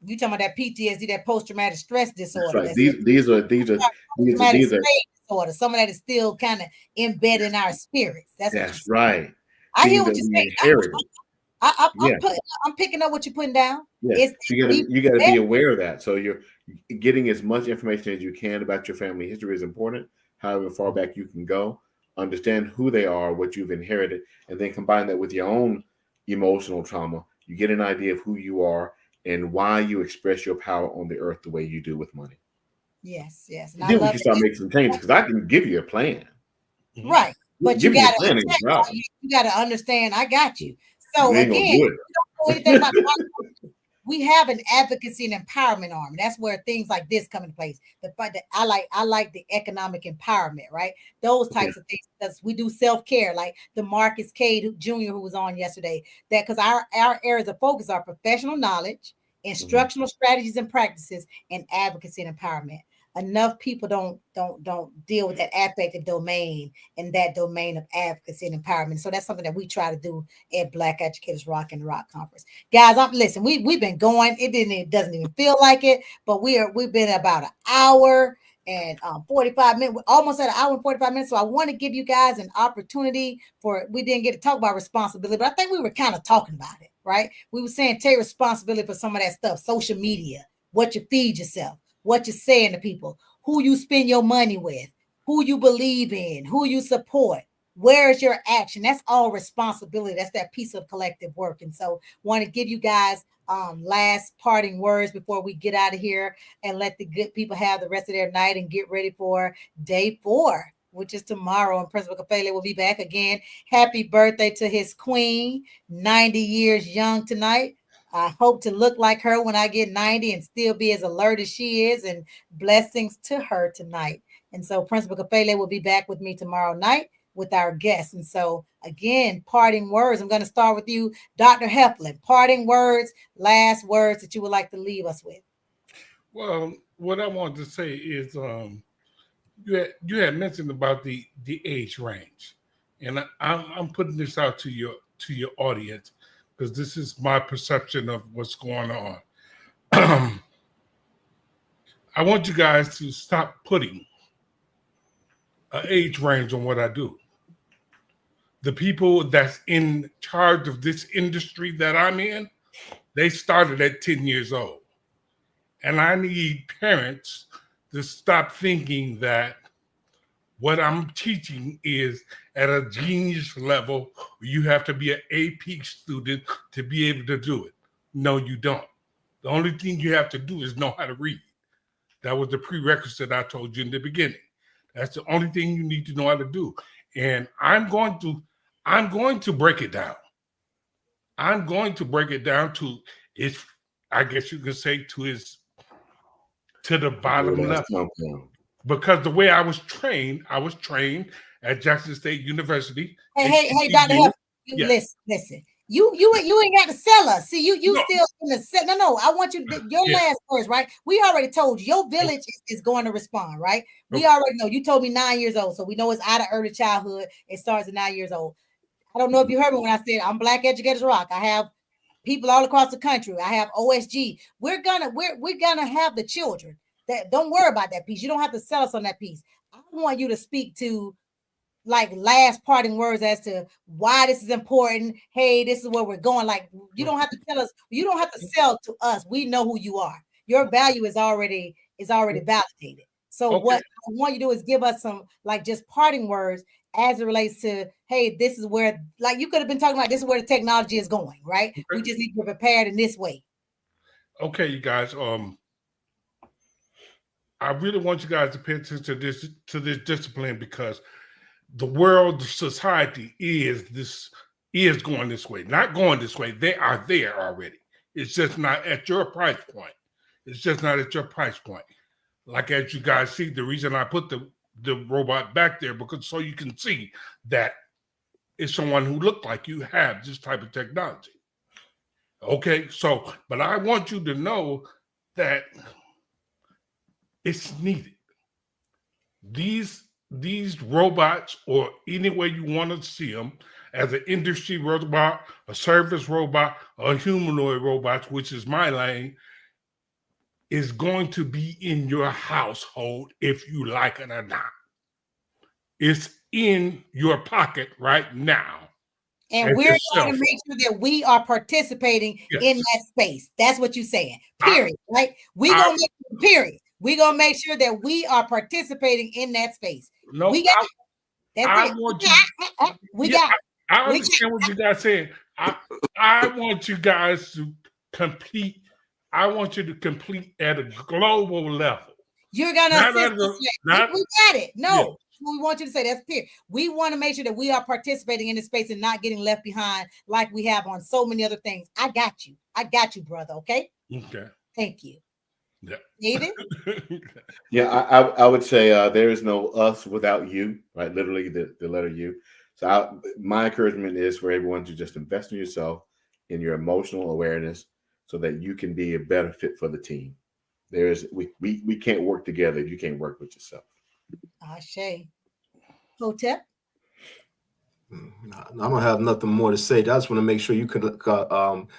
You talking about that PTSD, that post-traumatic stress disorder? That's right. These are disorder. Some of that is still kind of embedded in our spirits. That's right. I hear what you're saying. I'm picking up what you're putting down. Yeah. So you got to be aware of that. So you're getting as much information as you can about your family history is important. However far back you can go, understand who they are, what you've inherited, and then combine that with your own emotional trauma. You get an idea of who you are and why you express your power on the earth the way you do with money. Yes. And then we can start making some changes, because I can give you a plan. Right. But you got to understand, I got you. So again, we have an advocacy and empowerment arm. That's where things like this come into place. I like the economic empowerment, right? Those types of things, because we do self-care, like the Marcus Cade Jr., who was on yesterday. That because our areas of focus are professional knowledge, instructional strategies and practices, and advocacy and empowerment. Enough people don't deal with that affective domain and that domain of advocacy and empowerment. So that's something that we try to do at Black Educators Rock and Rock Conference. Guys, listen, we've been going. It doesn't even feel like it, but we've been about an hour and 45 minutes, almost at an hour and 45 minutes. So I want to give you guys an opportunity we didn't get to talk about responsibility, but I think we were kind of talking about it, right? We were saying take responsibility for some of that stuff, social media, what you feed yourself, what you're saying to people, who you spend your money with, who you believe in, who you support, where's your action. That's all responsibility. That's that piece of collective work. And so want to give you guys last parting words before we get out of here and let the good people have the rest of their night and get ready for day 4, which is tomorrow. And Principal Kafele will be back again. Happy birthday to his queen, 90 years young tonight. I hope to look like her when I get 90 and still be as alert as she is, and blessings to her tonight. And so Principal Kafele will be back with me tomorrow night with our guests. And so again, parting words. I'm going to start with you, Dr. Heflin. Parting words, last words that you would like to leave us with. Well, what I want to say is you had mentioned about the age range, and I'm putting this out to your audience because this is my perception of what's going on. I want you guys to stop putting an age range on what I do. The people that's in charge of this industry that I'm in, they started at 10 years old. And I need parents to stop thinking that what I'm teaching is at a genius level. You have to be an AP student to be able to do it. No, you don't. The only thing you have to do is know how to read. That was the prerequisite I told you in the beginning. That's the only thing you need to know how to do. And I'm going to break it down. I'm going to break it down to its, I guess you could say, to the bottom level. Because the way I was trained at Jackson State University. Hey, Dr. Huff, listen. You ain't got to sell us. See, you still in the set. No. I want you to your last words, right? We already told you your village is going to respond, right? We already know. You told me 9 years old, so we know it's out of early childhood. It starts at 9 years old. I don't know if you heard me when I said I'm Black Educators Rock. I have people all across the country. I have OSG. We're gonna have the children. That don't worry about that piece. You don't have to sell us on that piece. I want you to speak to like last parting words as to why this is important. Hey, this is where we're going. Like you don't have to tell us. You don't have to sell to us. We know who you are. Your value is already validated. So what I want you to do is give us some like just parting words as it relates to, hey, this is where, like you could have been talking about, this is where the technology is going, right? Okay. We just need to be prepared in this way. Okay, you guys. I really want you guys to pay attention to this discipline because the world, the society is going this way, not going this way. They are there already. It's just not at your price point. It's just not at your price point. Like as you guys see, the reason I put the robot back there because so you can see that it's someone who looked like you have this type of technology. Okay, so but I want you to know that it's needed. These robots, or any way you want to see them, as an industry robot, a service robot, or humanoid robots, which is my lane, is going to be in your household if you like it or not. It's in your pocket right now. And we're going to make sure that we are participating in that space. That's what you're saying. Period. Right? We're going to make period. We're going to make sure that we are participating in that space. No, we got I understand what you guys saying. I want you guys to compete. I want you to compete at a global level. You're going to assist us. We got it. No. Yeah. We want you to say that's period. We want to make sure that we are participating in this space and not getting left behind like we have on so many other things. I got you, brother. Okay. Okay. Thank you. Yeah. David? Yeah, I would say there is no us without you, right? Literally the letter U. So my encouragement is for everyone to just invest in yourself, in your emotional awareness, so that you can be a better fit for the team. We can't work together if you can't work with yourself. Ashe. Hotep? I don't have nothing more to say. I just want to make sure you could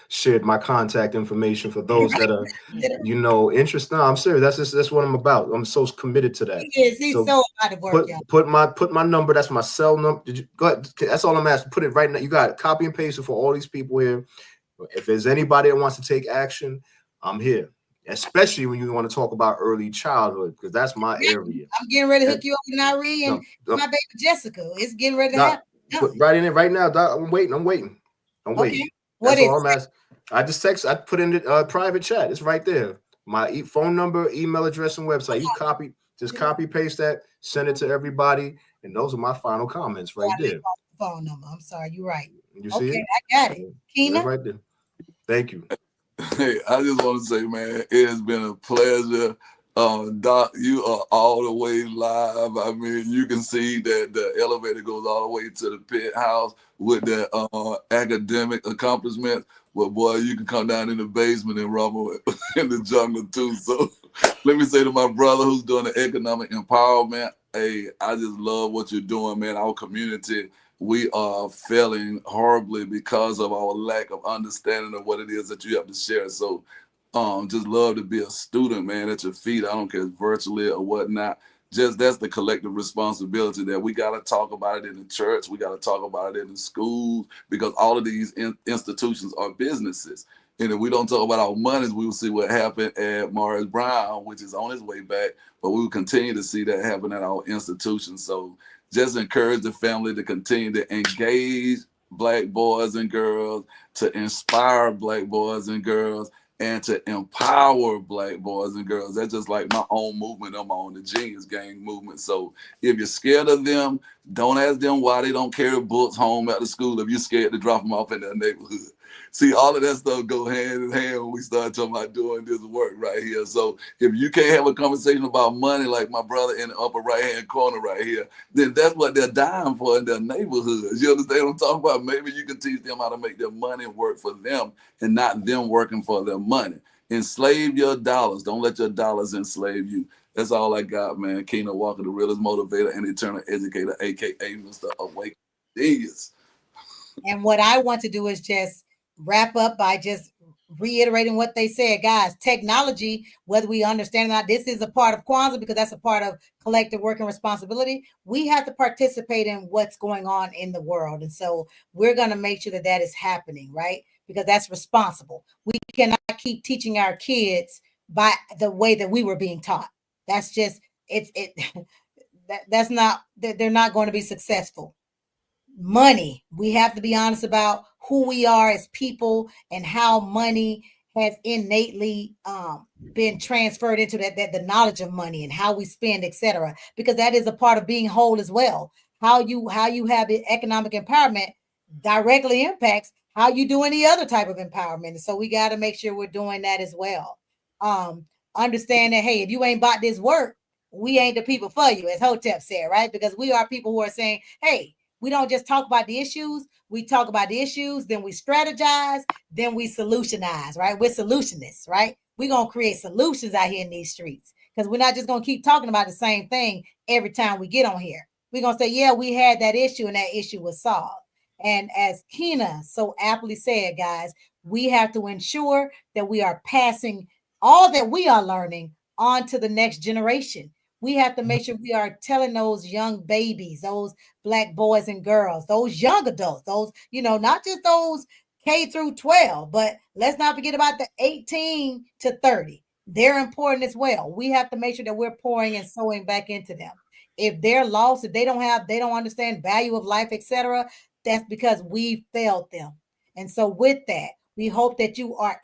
share my contact information for those that are, interested. No, I'm serious. That's what I'm about. I'm so committed to that. He's so out of work. Put my number. That's my cell number. Did you go ahead? That's all I'm asking. Put it right now. You got it. Copy and paste it for all these people here. If there's anybody that wants to take action, I'm here. Especially when you want to talk about early childhood, because that's my area. I'm getting ready to hook you up with Nari and my baby Jessica. It's getting ready to happen. Put right in it right now, Doc. I'm waiting. Okay. What is all I'm asking. I just text. I put in the private chat. It's right there. My phone number, email address, and website. You copy paste that, send it to everybody, and those are my final comments right there. Phone number. I'm sorry, you're right. You see it? I got it. Keena? That's right there. Thank you. Hey, I just want to say, man, it has been a pleasure. Doc, you are all the way live. I mean, you can see that the elevator goes all the way to the penthouse with the academic accomplishments. Well, boy, you can come down in the basement and rumble in the jungle too. So let me say to my brother who's doing the economic empowerment, hey, I just love what you're doing, man. Our community, we are failing horribly because of our lack of understanding of what it is that you have to share. So just love to be a student, man, at your feet. I don't care if it's virtually or whatnot. Just that's the collective responsibility that we got to talk about it in the church. We got to talk about it in the schools, because all of these institutions are businesses. And if we don't talk about our monies, we will see what happened at Morris Brown, which is on his way back. But we will continue to see that happen at our institutions. So just encourage the family to continue to engage Black boys and girls, to inspire Black boys and girls, and to empower Black boys and girls. That's just like my own movement I'm on, the Genius Gang movement. So if you're scared of them, don't ask them why they don't carry books home after school if you're scared to drop them off in their neighborhood. See, all of that stuff go hand in hand when we start talking about doing this work right here. So if you can't have a conversation about money like my brother in the upper right-hand corner right here, then that's what they're dying for in their neighborhoods. You understand what I'm talking about? Maybe you can teach them how to make their money work for them and not them working for their money. Enslave your dollars. Don't let your dollars enslave you. That's all I got, man. Keno Walker, the realest motivator and eternal educator, a.k.a. Mr. Awaken Genius. And what I want to do is just wrap up by just reiterating what they said. Guys, technology, whether we understand or not, this is a part of Kwanzaa because that's a part of collective work and responsibility. We have to participate in what's going on in the world. And so we're going to make sure that that is happening, right? Because that's responsible. We cannot keep teaching our kids by the way that we were being taught. That's just, that's not, they're not going to be successful. Money, we have to be honest about who we are as people and how money has innately been transferred into that the knowledge of money and how we spend, etc., because that is a part of being whole as well. How you have economic empowerment directly impacts how you do any other type of empowerment. So we got to make sure we're doing that as well. Understand that, hey, if you ain't bought this work, we ain't the people for you, as Hotep said, right? Because we are people who are saying, hey, we don't just talk about the issues. We talk about the issues, then we strategize, then we solutionize, right? We're solutionists, right? We're going to create solutions out here in these streets because we're not just going to keep talking about the same thing every time we get on here. We're going to say, yeah, we had that issue and that issue was solved. And as Kina so aptly said, guys, we have to ensure that we are passing all that we are learning on to the next generation. We have to make sure we are telling those young babies, those Black boys and girls, those young adults, those, not just those K through 12, but let's not forget about the 18 to 30. They're important as well. We have to make sure that we're pouring and sowing back into them. If they're lost, if they don't understand value of life, etc., that's because we failed them. And so with that, we hope that you are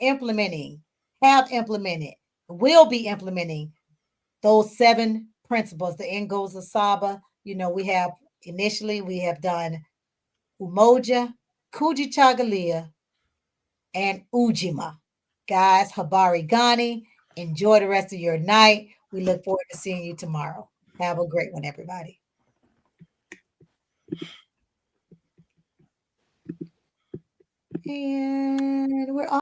have implemented, will be implementing those 7 principles, the Ngozo Saba. We have done Umoja, Kujichagulia, and Ujima. Guys, Habari Gani, enjoy the rest of your night. We look forward to seeing you tomorrow. Have a great one, everybody. And we're